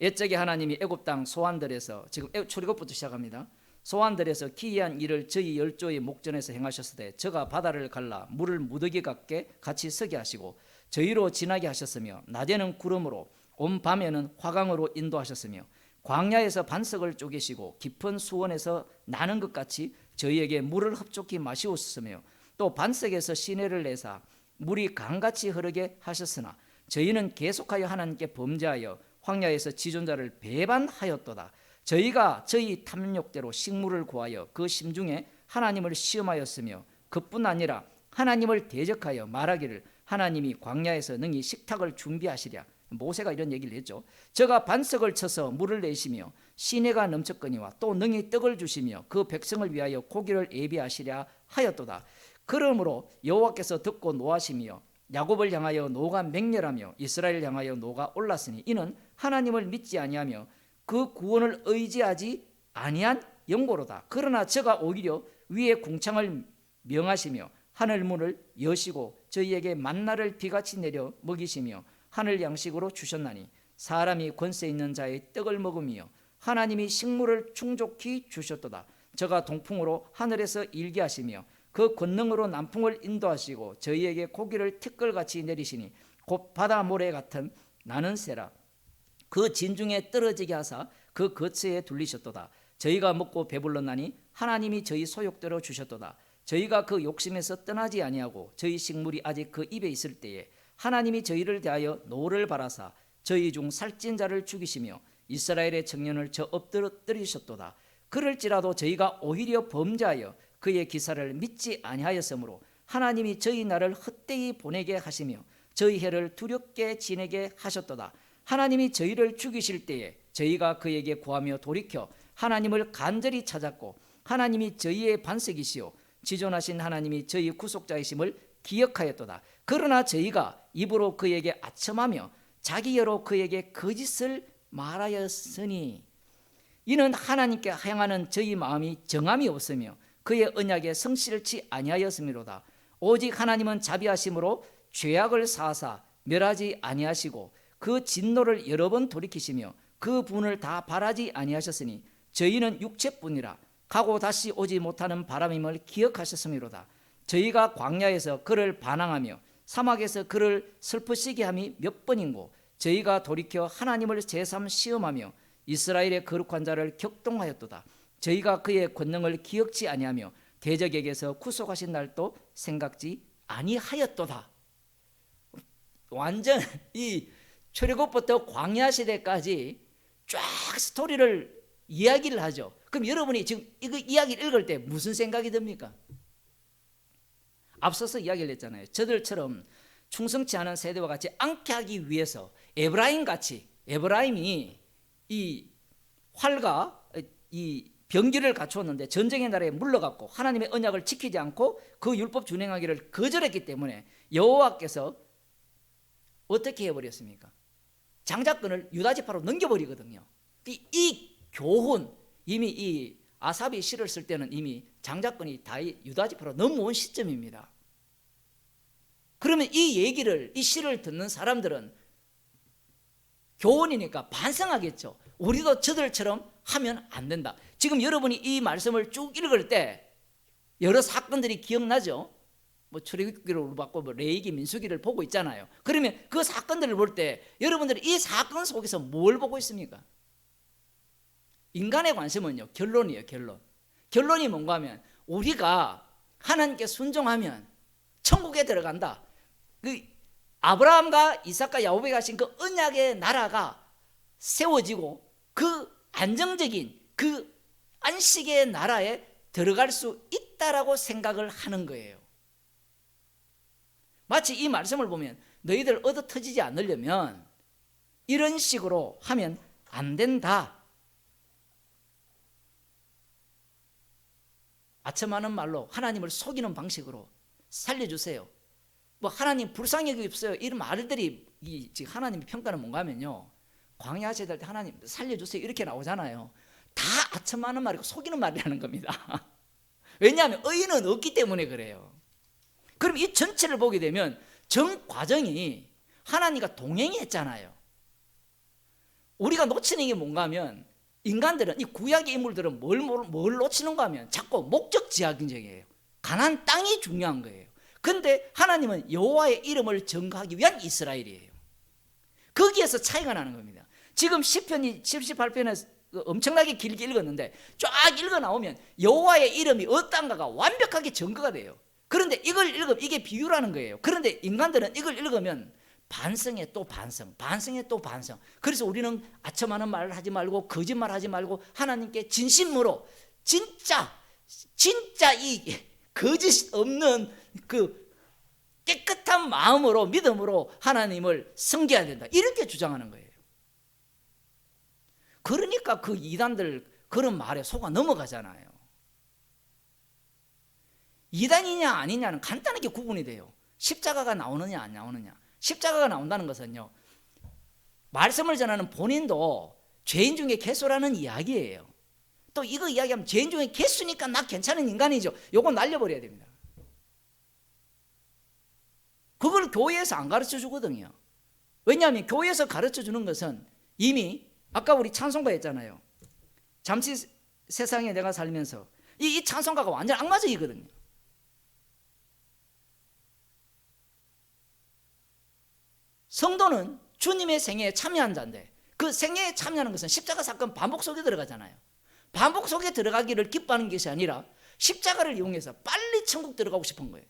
옛적에 하나님이 애굽 땅 소환들에서, 지금 출애굽부터 시작합니다. 소환들에서 기이한 일을 저희 열조의 목전에서 행하셨을 때 저가 바다를 갈라 물을 무더기 같이 서게 하시고 저희로 지나게 하셨으며 낮에는 구름으로 온 밤에는 화강으로 인도하셨으며 광야에서 반석을 쪼개시고 깊은 수원에서 나는 것 같이 저희에게 물을 흡족히 마시우셨으며 또 반석에서 시내를 내사 물이 강같이 흐르게 하셨으나 저희는 계속하여 하나님께 범죄하여 황야에서 지존자를 배반하였도다. 저희가 저희 탐욕대로 식물을 구하여 그 심중에 하나님을 시험하였으며 그뿐 아니라 하나님을 대적하여 말하기를 하나님이 광야에서 능히 식탁을 준비하시랴. 모세가 이런 얘기를 했죠. 저가 반석을 쳐서 물을 내시며 시내가 넘쳤거니와 또 능히 떡을 주시며 그 백성을 위하여 고기를 예비하시랴 하였도다. 그러므로 여호와께서 듣고 노하시며 야곱을 향하여 노가 맹렬하며 이스라엘을 향하여 노가 올랐으니 이는 하나님을 믿지 아니하며 그 구원을 의지하지 아니한 영고로다. 그러나 저가 오히려 위에 궁창을 명하시며 하늘 문을 여시고 저희에게 만나를 비같이 내려 먹이시며 하늘 양식으로 주셨나니 사람이 권세 있는 자의 떡을 먹으며 하나님이 식물을 충족히 주셨도다. 저가 동풍으로 하늘에서 일게 하시며 그 권능으로 남풍을 인도하시고 저희에게 고기를 티끌같이 내리시니 곧 바다 모래 같은 나는 새라. 그 진중에 떨어지게 하사 그 거처에 둘리셨도다. 저희가 먹고 배불렀나니 하나님이 저희 소욕대로 주셨도다. 저희가 그 욕심에서 떠나지 아니하고 저희 식물이 아직 그 입에 있을 때에 하나님이 저희를 대하여 노를 바라사 저희 중 살찐 자를 죽이시며 이스라엘의 청년을 저 엎드리셨도다. 그럴지라도 저희가 오히려 범죄하여 그의 기사를 믿지 아니하였으므로 하나님이 저희 날을 헛되이 보내게 하시며 저희 해를 두렵게 지내게 하셨도다. 하나님이 저희를 죽이실 때에 저희가 그에게 구하며 돌이켜 하나님을 간절히 찾았고 하나님이 저희의 반석이시오 지존하신 하나님이 저희 구속자이심을 기억하였도다. 그러나 저희가 입으로 그에게 아첨하며 자기여로 그에게 거짓을 말하였으니 이는 하나님께 향하는 저희 마음이 정함이 없으며 그의 언약에 성실치 아니하였음이로다. 오직 하나님은 자비하심으로 죄악을 사하사 멸하지 아니하시고 그 진노를 여러 번 돌이키시며 그 분을 다 바라지 아니하셨으니 저희는 육체뿐이라 가고 다시 오지 못하는 바람임을 기억하셨음이로다. 저희가 광야에서 그를 반항하며 사막에서 그를 슬프시게 함이 몇 번인고 저희가 돌이켜 하나님을 제삼 시험하며 이스라엘의 거룩한 자를 격동하였도다. 저희가 그의 권능을 기억지 아니하며 대적에게서 구속하신 날도 생각지 아니하였도다. 완전 이 출애굽부터 광야 시대까지 쫙 스토리를 이야기를 하죠. 그럼 여러분이 지금 이거 이야기를 읽을 때 무슨 생각이 듭니까? 앞서서 이야기를 했잖아요. 저들처럼 충성치 않은 세대와 같이 않게 하기 위해서 에브라임이 이 활과 이 병기를 갖추었는데 전쟁의 날에 물러갔고 하나님의 언약을 지키지 않고 그 율법 준행하기를 거절했기 때문에 여호와께서 어떻게 해버렸습니까? 장자권을 유다 지파로 넘겨버리거든요. 이 교훈, 이미 이 아삽이 시를 쓸 때는 이미 장자권이 다 유다 지파로 넘어온 시점입니다. 그러면 이 시를 듣는 사람들은 교훈이니까 반성하겠죠. 우리도 저들처럼 하면 안 된다. 지금 여러분이 이 말씀을 쭉 읽을 때 여러 사건들이 기억나죠? 출애굽기를 받고 레위기, 민수기를 보고 있잖아요. 그러면 그 사건들을 볼 때 여러분들이 이 사건 속에서 뭘 보고 있습니까? 인간의 관심은요, 결론이에요. 결론이 뭔가 하면 우리가 하나님께 순종하면 천국에 들어간다. 그 아브라함과 이삭과 야곱에게 하신 그 언약의 나라가 세워지고 그 안정적인 그 안식의 나라에 들어갈 수 있다라고 생각을 하는 거예요. 마치 이 말씀을 보면 너희들 얻어 터지지 않으려면 이런 식으로 하면 안 된다. 아첨하는 말로 하나님을 속이는 방식으로 살려주세요. 하나님 불쌍히 여기십시오. 이런 말들이 지금 하나님의 평가는 뭔가 하면요, 광야 시대 때 하나님 살려주세요 이렇게 나오잖아요. 다 아첨하는 말이고 속이는 말이라는 겁니다. 왜냐하면 의인은 없기 때문에 그래요. 그럼 이 전체를 보게 되면 전 과정이 하나님과 동행이 했잖아요. 우리가 놓치는 게 뭔가 하면 인간들은, 이 구약의 인물들은 뭘 놓치는가 하면 자꾸 목적지향적이에요. 가나안 땅이 중요한 거예요. 근데 하나님은 여호와의 이름을 증거하기 위한 이스라엘이에요. 거기에서 차이가 나는 겁니다. 지금 시편이 78편에서 엄청나게 길게 읽었는데 쫙 읽어 나오면 여호와의 이름이 어떤가가 완벽하게 증거가 돼요. 그런데 이걸 읽으면 이게 비유라는 거예요. 그런데 인간들은 이걸 읽으면 반성에 또 반성, 반성에 또 반성. 그래서 우리는 아첨하는 말을 하지 말고 거짓말 하지 말고 하나님께 진심으로 진짜 이 거짓 없는 그 깨끗한 마음으로 믿음으로 하나님을 섬겨야 된다. 이렇게 주장하는 거예요. 그러니까 그 이단들 그런 말에 속아 넘어가잖아요. 이단이냐 아니냐는 간단하게 구분이 돼요. 십자가가 나오느냐 안 나오느냐. 십자가가 나온다는 것은요, 말씀을 전하는 본인도 죄인 중에 개수라는 이야기예요. 또 이거 이야기하면 죄인 중에 개수니까 나 괜찮은 인간이죠. 요거 날려버려야 됩니다. 그걸 교회에서 안 가르쳐 주거든요. 왜냐하면 교회에서 가르쳐 주는 것은 이미 아까 우리 찬송가 했잖아요. 잠시 세상에 내가 살면서 이 찬송가가 완전 악마적이거든요. 성도는 주님의 생애에 참여한 자인데 그 생애에 참여하는 것은 십자가 사건 반복 속에 들어가잖아요. 반복 속에 들어가기를 기뻐하는 것이 아니라 십자가를 이용해서 빨리 천국 들어가고 싶은 거예요.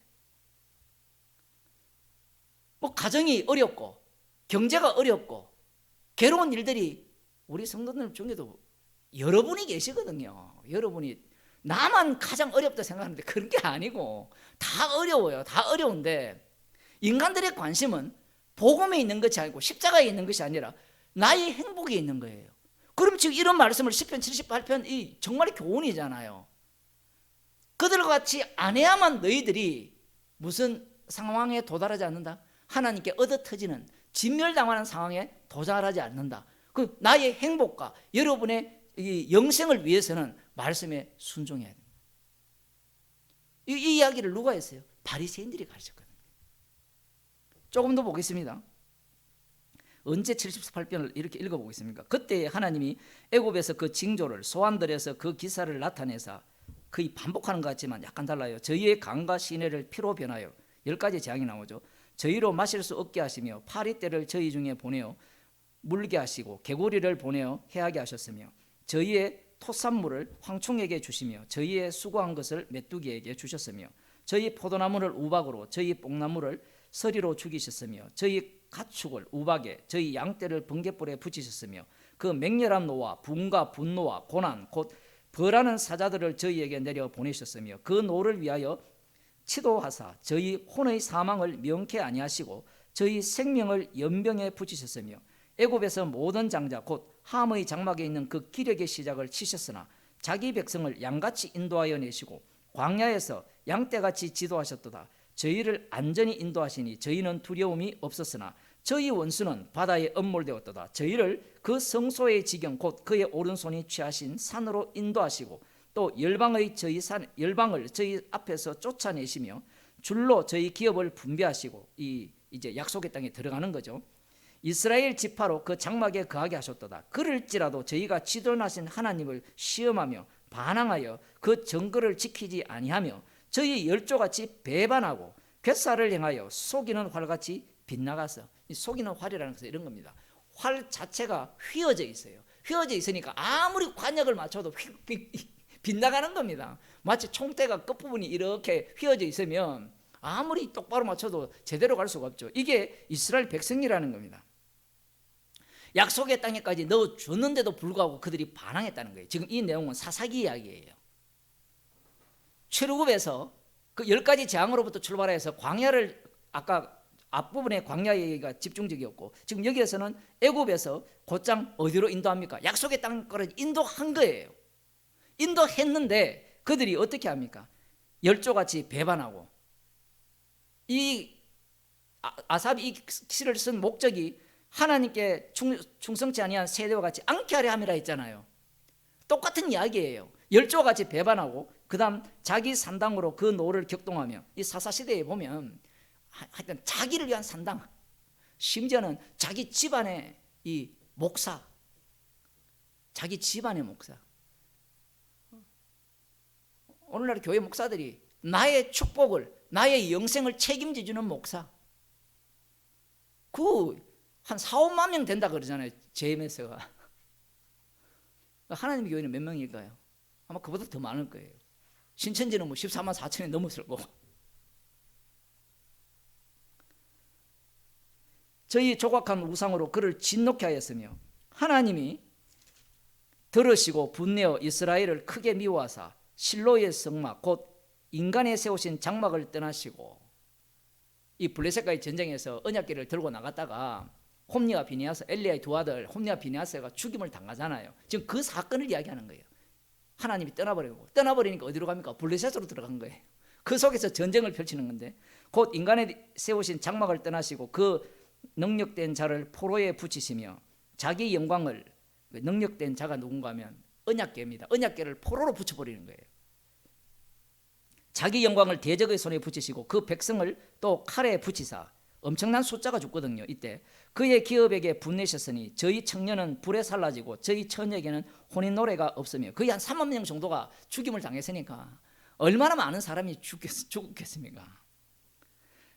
뭐 가정이 어렵고 경제가 어렵고 괴로운 일들이 우리 성도들 중에도 여러분이 계시거든요. 여러분이 나만 가장 어렵다 생각하는데 그런 게 아니고 다 어려워요. 다 어려운데 인간들의 관심은 복음에 있는 것이 아니고 십자가에 있는 것이 아니라 나의 행복에 있는 거예요. 그럼 지금 이런 말씀을 시편 78편이 정말 교훈이잖아요. 그들과 같이 안 해야만 너희들이 무슨 상황에 도달하지 않는다? 하나님께 얻어터지는 진멸당하는 상황에 도달하지 않는다. 그 나의 행복과 여러분의 이 영생을 위해서는 말씀에 순종해야 됩니다. 이 이야기를 누가 했어요? 바리새인들이 가르쳤거든요. 조금 더 보겠습니다. 언제 78편을 이렇게 읽어보겠습니까? 그때 하나님이 애굽에서 그 징조를 소환들여서 그 기사를 나타내사 거의 반복하는 것 같지만 약간 달라요. 저희의 강과 시내를 피로 변하여 10가지 재앙이 나오죠. 저희로 마실 수 없게 하시며 파리떼를 저희 중에 보내어 물게 하시고 개구리를 보내어 해하게 하셨으며 저희의 토산물을 황충에게 주시며 저희의 수고한 것을 메뚜기에게 주셨으며 저희 포도나무를 우박으로 저희 뽕나무를 서리로 죽이셨으며 저희 가축을 우박에 저희 양떼를 번갯불에 붙이셨으며 그 맹렬한 노와 분과 분노와 고난 곧 벌하는 사자들을 저희에게 내려 보내셨으며 그 노를 위하여 치도하사 저희 혼의 사망을 명케 아니하시고 저희 생명을 연병에 붙이셨으며 애굽에서 모든 장자 곧 함의 장막에 있는 그 기력의 시작을 치셨으나 자기 백성을 양같이 인도하여 내시고 광야에서 양떼같이 지도하셨도다. 저희를 안전히 인도하시니 저희는 두려움이 없었으나 저희 원수는 바다에 엄몰되었도다. 저희를 그 성소의 지경 곧 그의 오른손이 취하신 산으로 인도하시고 또 열방을 저희 앞에서 쫓아내시며 줄로 저희 기업을 분배하시고 이제 약속의 땅에 들어가는 거죠. 이스라엘 지파로 그 장막에 거하게 하셨도다. 그럴지라도 저희가 지존하신 하나님을 시험하며 반항하여 그 정거를 지키지 아니하며 저희 열조같이 배반하고 뱃살을 행하여 속이는 활같이 빗나가서, 이 속이는 활이라는 것은 이런 겁니다. 활 자체가 휘어져 있어요. 휘어져 있으니까 아무리 관역을 맞춰도 빗나가는 겁니다. 마치 총대가 끝부분이 이렇게 휘어져 있으면 아무리 똑바로 맞춰도 제대로 갈 수가 없죠. 이게 이스라엘 백성이라는 겁니다. 약속의 땅에까지 넣어줬는데도 불구하고 그들이 반항했다는 거예요. 지금 이 내용은 사사기 이야기예요. 출애굽에서 그 10가지 재앙으로부터 출발해서 광야를, 아까 앞부분에 광야 얘기가 집중적이었고 지금 여기에서는 애굽에서 곧장 어디로 인도합니까? 약속의 땅으로 인도한 거예요. 인도했는데 그들이 어떻게 합니까? 열조같이 배반하고, 이 아삽이 이 시를 쓴 목적이 하나님께 충성치 아니한 세대와 같이 않게 하려 함이라 했잖아요. 똑같은 이야기예요. 열조같이 배반하고 그 다음 자기 산당으로 그 노를 격동하며, 이 사사시대에 보면 하여튼 자기를 위한 산당, 심지어는 자기 집안의 이 목사, 자기 집안의 목사. 오늘날 교회 목사들이 나의 축복을, 나의 영생을 책임져 주는 목사, 한 4, 5만 명 된다 그러잖아요. JMS가. 하나님의 교회는 몇 명일까요? 아마 그보다 더 많을 거예요. 신천지는 뭐 14만 4천이 넘었을 거고. 저희 조각한 우상으로 그를 진노케 하였으며 하나님이 들으시고 분내어 이스라엘을 크게 미워하사 실로의 성막 곧 인간에 세우신 장막을 떠나시고, 이 블레셋과의 전쟁에서 언약궤를 들고 나갔다가 홈니와 비니아스, 엘리야의 두 아들 홈니와 비니아스가 죽임을 당하잖아요. 지금 그 사건을 이야기하는 거예요. 하나님이 떠나버리니까 어디로 갑니까? 블레셋으로 들어간 거예요. 그 속에서 전쟁을 펼치는 건데, 곧 인간에 세우신 장막을 떠나시고 그 능력된 자를 포로에 붙이시며 자기 영광을, 능력된 자가 누군가 하면 언약궤입니다. 언약궤를 포로로 붙여버리는 거예요. 자기 영광을 대적의 손에 붙이시고 그 백성을 또 칼에 붙이사, 엄청난 숫자가 죽거든요. 이때 그의 기업에게 분내셨으니 저희 청년은 불에 살라지고 저희 처녀에게는 혼인 노래가 없으며, 거의 한 3만 명 정도가 죽임을 당했으니까 얼마나 많은 사람이 죽겠습니까?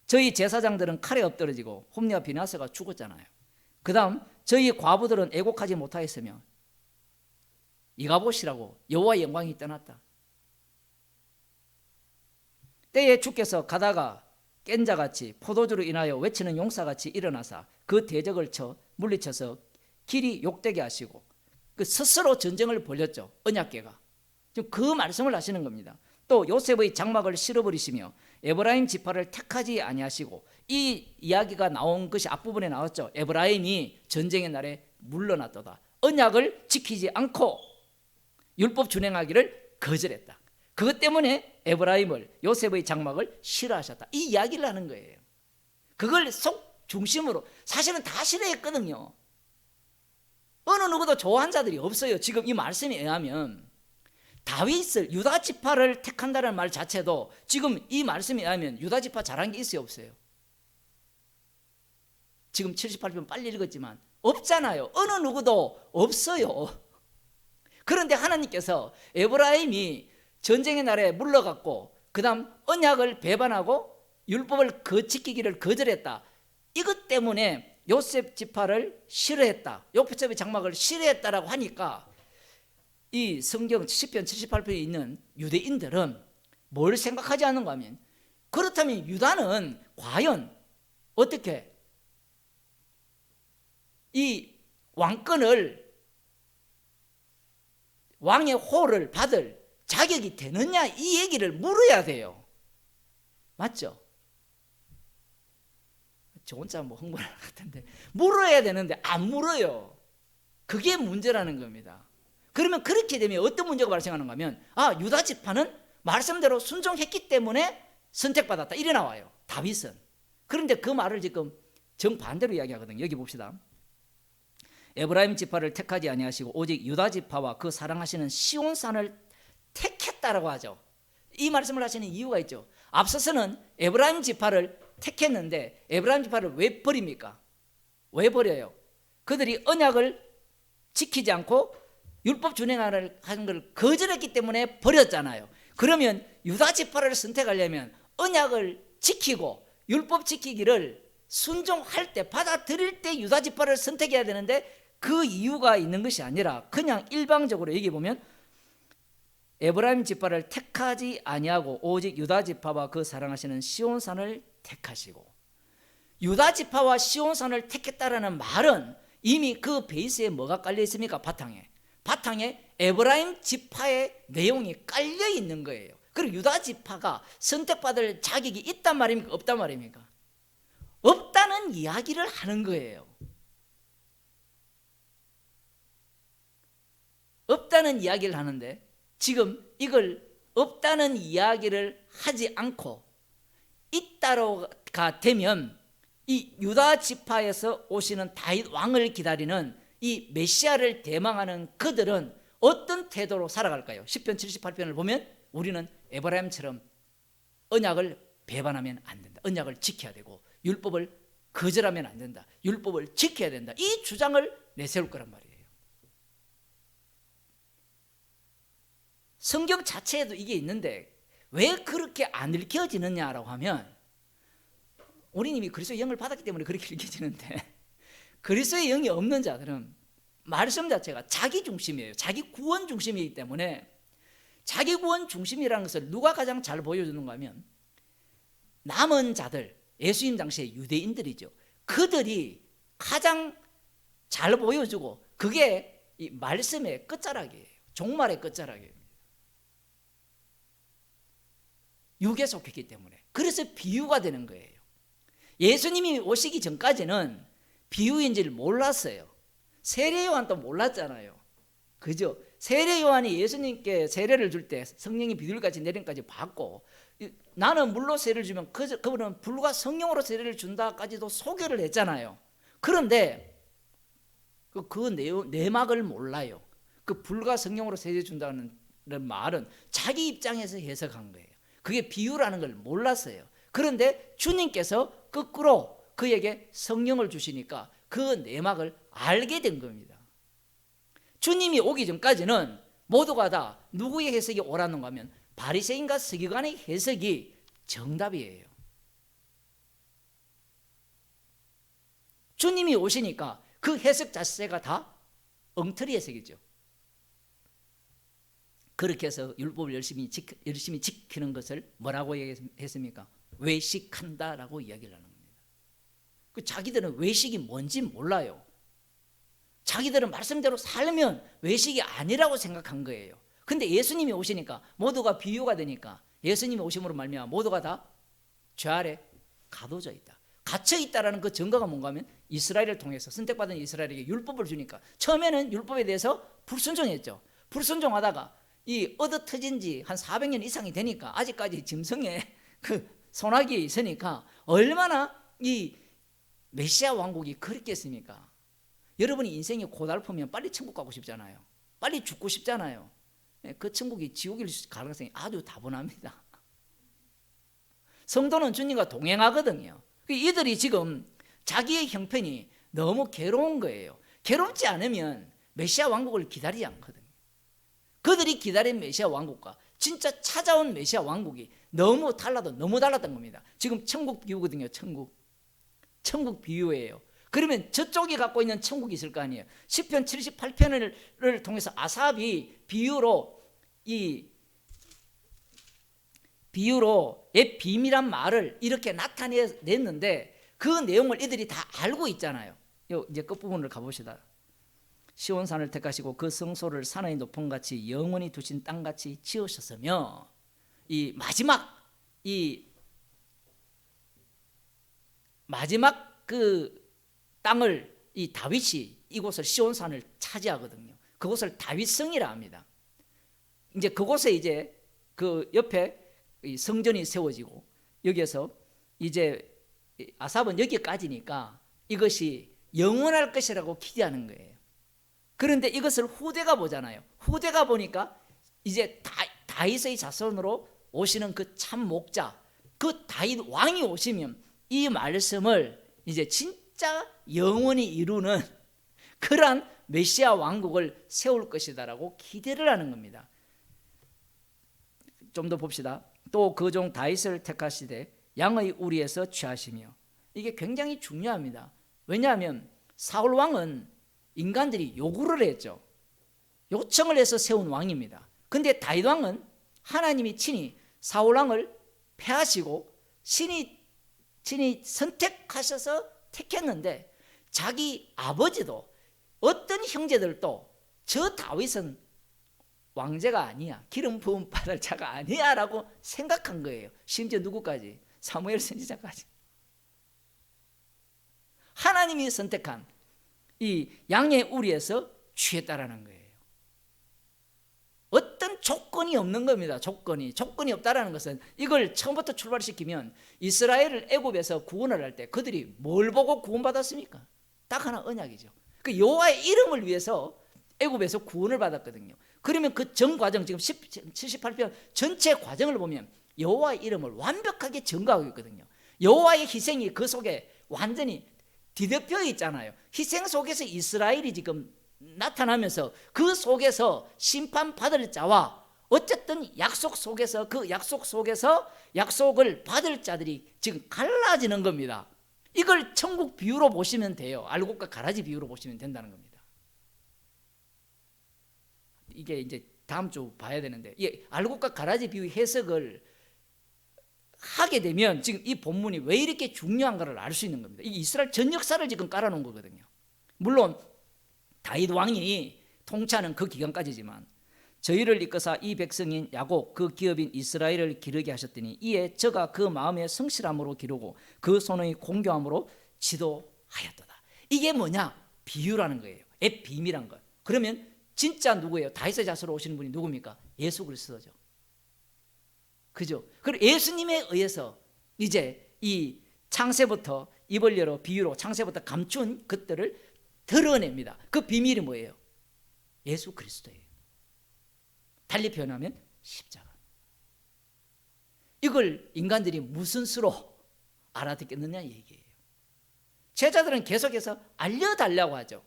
저희 제사장들은 칼에 엎드러지고 홈니와 비나스가 죽었잖아요. 그 다음 저희 과부들은 애곡하지 못하였으며, 이가봇이라고 여호와의 영광이 떠났다. 때에 주께서 가다가 깬 자같이 포도주로 인하여 외치는 용사같이 일어나사 그 대적을 쳐 물리쳐서 길이 욕되게 하시고 그 스스로 전쟁을 벌였죠. 언약궤가. 지금 그 말씀을 하시는 겁니다. 또 요셉의 장막을 실어버리시며 에브라임 지파를 택하지 아니하시고, 이 이야기가 나온 것이 앞부분에 나왔죠. 에브라임이 전쟁의 날에 물러났도다. 언약을 지키지 않고 율법 준행하기를 거절했다. 그것 때문에 에브라임을, 요셉의 장막을 싫어하셨다. 이 이야기를 하는 거예요. 그걸 속 중심으로 사실은 다 싫어했거든요. 어느 누구도 좋아한 자들이 없어요. 지금 이 말씀에 의하면 다윗을, 유다 지파를 택한다는 말 자체도 지금 이 말씀에 의하면 유다 지파 잘한 게 있어요, 없어요? 지금 78편 빨리 읽었지만 없잖아요. 어느 누구도 없어요. 그런데 하나님께서 에브라임이 전쟁의 날에 물러갔고 그 다음 언약을 배반하고 율법을 지키기를 거절했다. 이것 때문에 요셉 지파를 싫어했다, 요셉의 장막을 싫어했다라고 하니까 이 성경 10편 78편에 있는 유대인들은 뭘 생각하지 않는가 하면, 그렇다면 유다는 과연 어떻게 이 왕권을, 왕의 호를 받을 자격이 되느냐, 이 얘기를 물어야 돼요. 맞죠? 저 혼자 뭐 흥분할 것 같은데 물어야 되는데 안 물어요. 그게 문제라는 겁니다. 그러면 그렇게 되면 어떤 문제가 발생하는가 하면, 유다 지파는 말씀대로 순종했기 때문에 선택받았다, 이래 나와요, 다윗은. 그런데 그 말을 지금 정반대로 이야기하거든요. 여기 봅시다. 에브라임 지파를 택하지 아니하시고 오직 유다 지파와 그 사랑하시는 시온산을 택했다라고 하죠. 이 말씀을 하시는 이유가 있죠. 앞서서는 에브라임 지파를 택했는데 에브라임 지파를 왜 버립니까? 왜 버려요? 그들이 언약을 지키지 않고 율법 준행하는 걸 거절했기 때문에 버렸잖아요. 그러면 유다 지파를 선택하려면 언약을 지키고 율법 지키기를 순종할 때, 받아들일 때 유다 지파를 선택해야 되는데, 그 이유가 있는 것이 아니라 그냥 일방적으로 얘기해 보면 에브라임 지파를 택하지 아니하고 오직 유다 지파와 그 사랑하시는 시온산을 택하시고, 유다 지파와 시온산을 택했다라는 말은 이미 그 베이스에 뭐가 깔려 있습니까? 바탕에 에브라임 지파의 내용이 깔려 있는 거예요. 그리고 유다 지파가 선택받을 자격이 있단 말입니까? 없단 말입니까? 없다는 이야기를 하는 거예요. 없다는 이야기를 하는데, 지금 이걸 없다는 이야기를 하지 않고 있다로가 되면 이 유다 지파에서 오시는 다윗 왕을 기다리는 이 메시아를 대망하는 그들은 어떤 태도로 살아갈까요? 10편 78편을 보면 우리는 에브라임처럼 언약을 배반하면 안 된다, 언약을 지켜야 되고 율법을 거절하면 안 된다, 율법을 지켜야 된다, 이 주장을 내세울 거란 말이에요. 성경 자체에도 이게 있는데 왜 그렇게 안 읽혀지느냐라고 하면, 우리는 이미 그리스도의 영을 받았기 때문에 그렇게 읽혀지는데 그리스도의 영이 없는 자들은 말씀 자체가 자기 중심이에요. 자기 구원 중심이기 때문에, 자기 구원 중심이라는 것을 누가 가장 잘 보여주는가 하면 남은 자들, 예수님 당시의 유대인들이죠. 그들이 가장 잘 보여주고 그게 이 말씀의 끝자락이에요. 종말의 끝자락이에요. 육에 속했기 때문에. 그래서 비유가 되는 거예요. 예수님이 오시기 전까지는 비유인지를 몰랐어요. 세례 요한도 몰랐잖아요. 그죠? 세례 요한이 예수님께 세례를 줄 때 성령이 비둘기같이 내림까지 받고, 나는 물로 세례를 주면 그분은 불과 성령으로 세례를 준다까지도 소개를 했잖아요. 그런데 그 내막을 몰라요. 그 불과 성령으로 세례 준다는 말은 자기 입장에서 해석한 거예요. 그게 비유라는 걸 몰랐어요. 그런데 주님께서 거꾸로 그에게 성령을 주시니까 그 내막을 알게 된 겁니다. 주님이 오기 전까지는 모두가 다 누구의 해석이 옳았는가 하면 바리새인과 서기관의 해석이 정답이에요. 주님이 오시니까 그 해석 자체가 다 엉터리 해석이죠. 그렇게 해서 율법을 열심히 지키는 것을 뭐라고 얘기했습니까? 외식한다라고 이야기를 하는 겁니다. 그 자기들은 외식이 뭔지 몰라요. 자기들은 말씀대로 살면 외식이 아니라고 생각한 거예요. 근데 예수님이 오시니까 모두가 비유가 되니까 예수님이 오심으로 말미암아 모두가 다 죄 아래 가둬져 있다. 갇혀 있다라는 그 증거가 뭔가 하면 이스라엘을 통해서 선택받은 이스라엘에게 율법을 주니까 처음에는 율법에 대해서 불순종했죠. 불순종하다가 이 얻어 터진 지 한 400년 이상이 되니까 아직까지 짐승의 그 손아귀에 있으니까 얼마나 이 메시아 왕국이 그립겠습니까? 여러분이 인생이 고달프면 빨리 천국 가고 싶잖아요. 빨리 죽고 싶잖아요. 그 천국이 지옥일 가능성이 아주 다분합니다. 성도는 주님과 동행하거든요. 이들이 지금 자기의 형편이 너무 괴로운 거예요. 괴롭지 않으면 메시아 왕국을 기다리지 않거든요. 그들이 기다린 메시아 왕국과 진짜 찾아온 메시아 왕국이 너무 달랐던 겁니다. 지금 천국 비유거든요. 천국 비유예요. 그러면 저쪽이 갖고 있는 천국이 있을 거 아니에요. 시편 78편을 통해서 아삽이 비유로 옛 비밀한 말을 이렇게 나타냈는데 그 내용을 이들이 다 알고 있잖아요. 이제 끝부분을 가봅시다. 시온산을 택하시고 그 성소를 산의 높음 같이 영원히 두신 땅같이 지으셨으며 이 마지막 그 땅을 이 다윗이 이곳을 시온산을 차지하거든요. 그곳을 다윗성이라 합니다. 이제 그곳에 이제 그 옆에 이 성전이 세워지고 여기에서 이제 아삽은 여기까지니까 이것이 영원할 것이라고 기대하는 거예요. 그런데 이것을 후대가 보잖아요. 후대가 보니까 이제 다윗의 자손으로 오시는 그 참 목자, 그 다윗 왕이 오시면 이 말씀을 이제 진짜 영원히 이루는 그러한 메시아 왕국을 세울 것이다라고 기대를 하는 겁니다. 좀 더 봅시다. 또 그 종 다윗을 택하시되 양의 우리에서 취하시며, 이게 굉장히 중요합니다. 왜냐하면 사울 왕은 인간들이 요구를 했죠. 요청을 해서 세운 왕입니다. 근데 다윗 왕은 하나님이 친히 사울 왕을 패하시고 친히 선택하셔서 택했는데 자기 아버지도 어떤 형제들도 저 다윗은 왕제가 아니야, 기름 부음 받을 자가 아니야 라고 생각한 거예요. 심지어 누구까지? 사무엘 선지자까지. 하나님이 선택한 이 양의 우리에서 취했다라는 거예요. 어떤 조건이 없는 겁니다. 조건이 없다라는 것은 이걸 처음부터 출발시키면 이스라엘을 애굽에서 구원을 할 때 그들이 뭘 보고 구원받았습니까? 딱 하나, 언약이죠. 그 여호와의 이름을 위해서 애굽에서 구원을 받았거든요. 그러면 그 전 과정, 지금 78편 전체 과정을 보면 여호와의 이름을 완벽하게 증거하고 있거든요. 여호와의 희생이 그 속에 완전히 뒤덮여 있잖아요. 희생 속에서 이스라엘이 지금 나타나면서 그 속에서 심판받을 자와 어쨌든 약속 속에서 그 약속 속에서 약속을 받을 자들이 지금 갈라지는 겁니다. 이걸 천국 비유로 보시면 돼요. 알곡과 가라지 비유로 보시면 된다는 겁니다. 이게 이제 다음 주 봐야 되는데, 이 알곡과 가라지 비유 해석을 하게 되면 지금 이 본문이 왜 이렇게 중요한가를 알 수 있는 겁니다. 이 이스라엘 전 역사를 지금 깔아놓은 거거든요. 물론 다윗 왕이 통치하는 그 기간까지지만 저희를 이끌사 이 백성인 야곱 그 기업인 이스라엘을 기르게 하셨더니 이에 저가 그 마음의 성실함으로 기르고 그 손의 공교함으로 지도하였도다. 이게 뭐냐? 비유라는 거예요. 비밀한 것. 그러면 진짜 누구예요? 다윗의 자손으로 오시는 분이 누굽니까? 예수 그리스도죠. 그죠? 그리고 예수님에 의해서 이제 이 창세부터 입을 열어 비유로 창세부터 감춘 것들을 드러냅니다. 그 비밀이 뭐예요? 예수 그리스도예요. 달리 표현하면 십자가. 이걸 인간들이 무슨 수로 알아듣겠느냐 얘기예요. 제자들은 계속해서 알려달라고 하죠.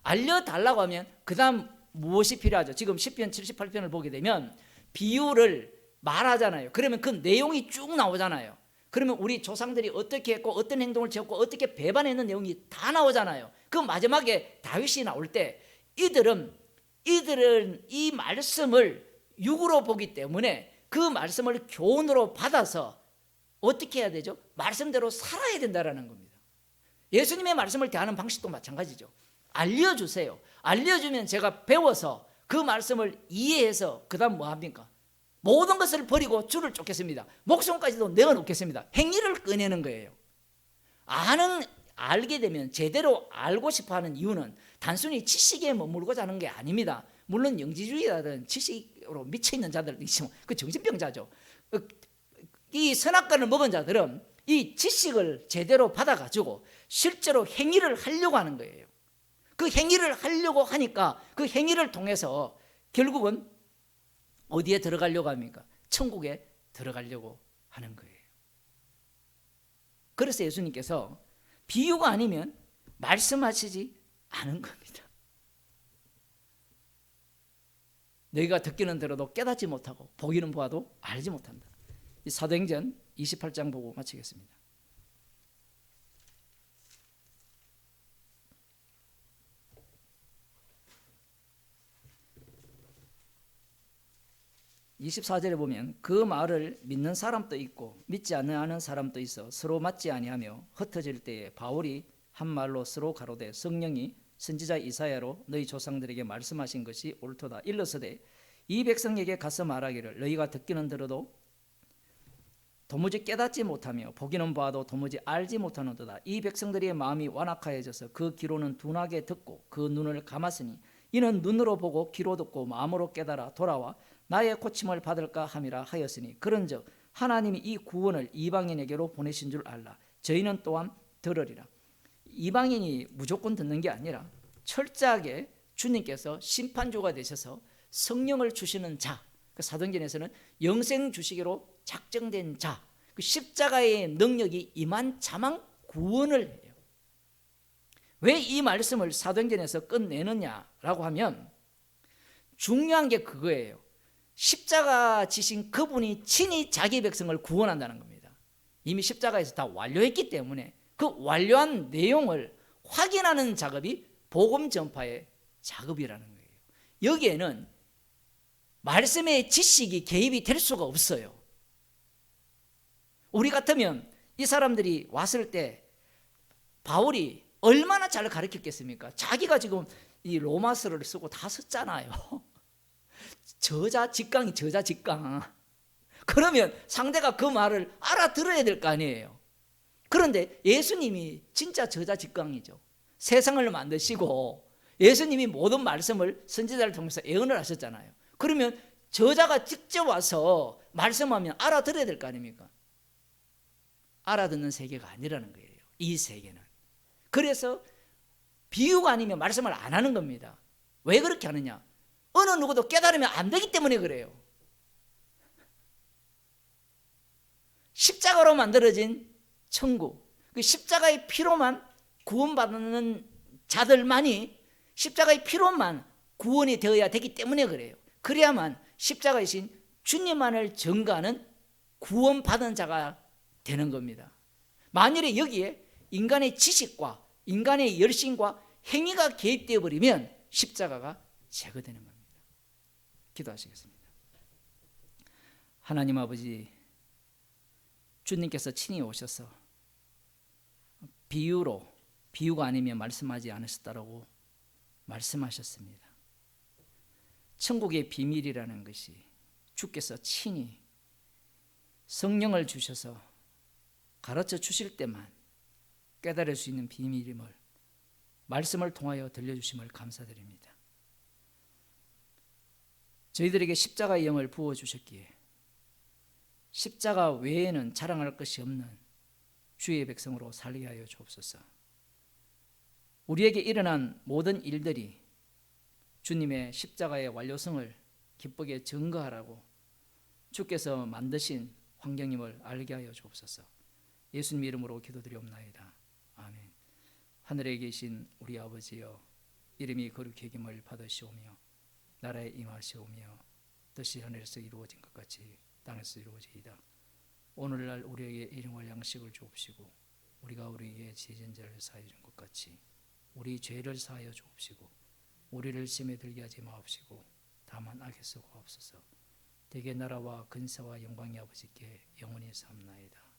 알려달라고 하면 그 다음 무엇이 필요하죠? 지금 시편 78편을 보게 되면 비유를 말하잖아요. 그러면 그 내용이 쭉 나오잖아요. 그러면 우리 조상들이 어떻게 했고 어떤 행동을 지었고 어떻게 배반했는 내용이 다 나오잖아요. 그 마지막에 다윗이 나올 때 이들은 이 말씀을 육으로 보기 때문에 그 말씀을 교훈으로 받아서 어떻게 해야 되죠? 말씀대로 살아야 된다는 겁니다. 예수님의 말씀을 대하는 방식도 마찬가지죠. 알려주세요. 알려주면 제가 배워서 그 말씀을 이해해서 그 다음 뭐 합니까? 모든 것을 버리고 주를 쫓겠습니다. 목숨까지도 내어놓겠습니다. 행위를 꺼내는 거예요. 알게 되면 제대로 알고 싶어하는 이유는 단순히 지식에 머물고자 하는 게 아닙니다. 물론 영지주의자들은 지식으로 미쳐있는 자들도 있지만 그 정신병자죠. 이 선악과를 먹은 자들은 이 지식을 제대로 받아가지고 실제로 행위를 하려고 하는 거예요. 그 행위를 하려고 하니까 그 행위를 통해서 결국은 어디에 들어가려고 합니까? 천국에 들어가려고 하는 거예요. 그래서 예수님께서 비유가 아니면 말씀하시지 않은 겁니다. 너희가 듣기는 들어도 깨닫지 못하고 보기는 보아도 알지 못한다. 이 사도행전 28장 보고 마치겠습니다. (24절에) 보면 그 말을 믿는 사람도 있고 믿지 않는 사람도 있어 서로 맞지 아니하며 흩어질 때에 바울이 한 말로 서로 가로되 성령이 선지자 이사야로 너희 조상들에게 말씀하신 것이 옳도다. 일러서되 이 백성에게 가서 말하기를 너희가 듣기는 들어도 도무지 깨닫지 못하며 보기는 봐도 도무지 알지 못하는도다. 이 백성들의 마음이 완악하여져서 그 귀로는 둔하게 듣고 그 눈을 감았으니 이는 눈으로 보고 귀로 듣고 마음으로 깨달아 돌아와 나의 고침을 받을까 함이라 하였으니 그런즉 하나님이 이 구원을 이방인에게로 보내신 줄 알라. 저희는 또한 들으리라. 이방인이 무조건 듣는 게 아니라 철저하게 주님께서 심판주가 되셔서 성령을 주시는 자, 그 사도행전에서는 영생 주시기로 작정된 자, 그 십자가의 능력이 임한 자만 구원을 해요. 왜 이 말씀을 사도행전에서 끝내느냐라고 하면 중요한 게 그거예요. 십자가 지신 그분이 친히 자기 백성을 구원한다는 겁니다. 이미 십자가에서 다 완료했기 때문에 그 완료한 내용을 확인하는 작업이 복음 전파의 작업이라는 거예요. 여기에는 말씀의 지식이 개입이 될 수가 없어요. 우리 같으면 이 사람들이 왔을 때 바울이 얼마나 잘 가르쳤겠습니까? 자기가 지금 이 로마서를 쓰고 다 썼잖아요. 저자직강이 저자직강. 그러면 상대가 그 말을 알아들어야 될 거 아니에요. 그런데 예수님이 진짜 저자직강이죠. 세상을 만드시고 예수님이 모든 말씀을 선지자를 통해서 예언을 하셨잖아요. 그러면 저자가 직접 와서 말씀하면 알아들어야 될 거 아닙니까? 알아듣는 세계가 아니라는 거예요. 이 세계는. 그래서 비유가 아니면 말씀을 안 하는 겁니다. 왜 그렇게 하느냐? 어느 누구도 깨달으면 안 되기 때문에 그래요. 십자가로 만들어진 천국, 그 십자가의 피로만 구원받는 자들만이 십자가의 피로만 구원이 되어야 되기 때문에 그래요. 그래야만 십자가이신 주님만을 전가하는 구원받은 자가 되는 겁니다. 만일에 여기에 인간의 지식과 인간의 열심과 행위가 개입되어 버리면 십자가가 제거되는 겁니다. 기도하시겠습니다. 하나님 아버지, 주님께서 친히 오셔서 비유가 아니면 말씀하지 않으셨다라고 말씀하셨습니다. 천국의 비밀이라는 것이 주께서 친히 성령을 주셔서 가르쳐 주실 때만 깨달을 수 있는 비밀임을 말씀을 통하여 들려주심을 감사드립니다. 저희들에게 십자가의 영을 부어주셨기에 십자가 외에는 자랑할 것이 없는 주의 백성으로 살게 하여 주옵소서. 우리에게 일어난 모든 일들이 주님의 십자가의 완료성을 기쁘게 증거하라고 주께서 만드신 환경임을 알게 하여 주옵소서. 예수님 이름으로 기도드리옵나이다. 아멘. 하늘에 계신 우리 아버지여, 이름이 거룩히 여김을 받으시오며 나라에 임하시오며 뜻이 하늘에서 이루어진 것 같이 땅에서 이루어지이다. 오늘날 우리에게 일용할 양식을 주옵시고 우리가 우리에게 죄진 자를 사하여 준 것 같이 우리 죄를 사하여 주옵시고 우리를 시험에 들게 하지 마옵시고 다만 악에서 구하옵소서. 대개 나라와 근세와 영광이 아버지께 영원히 삼나이다.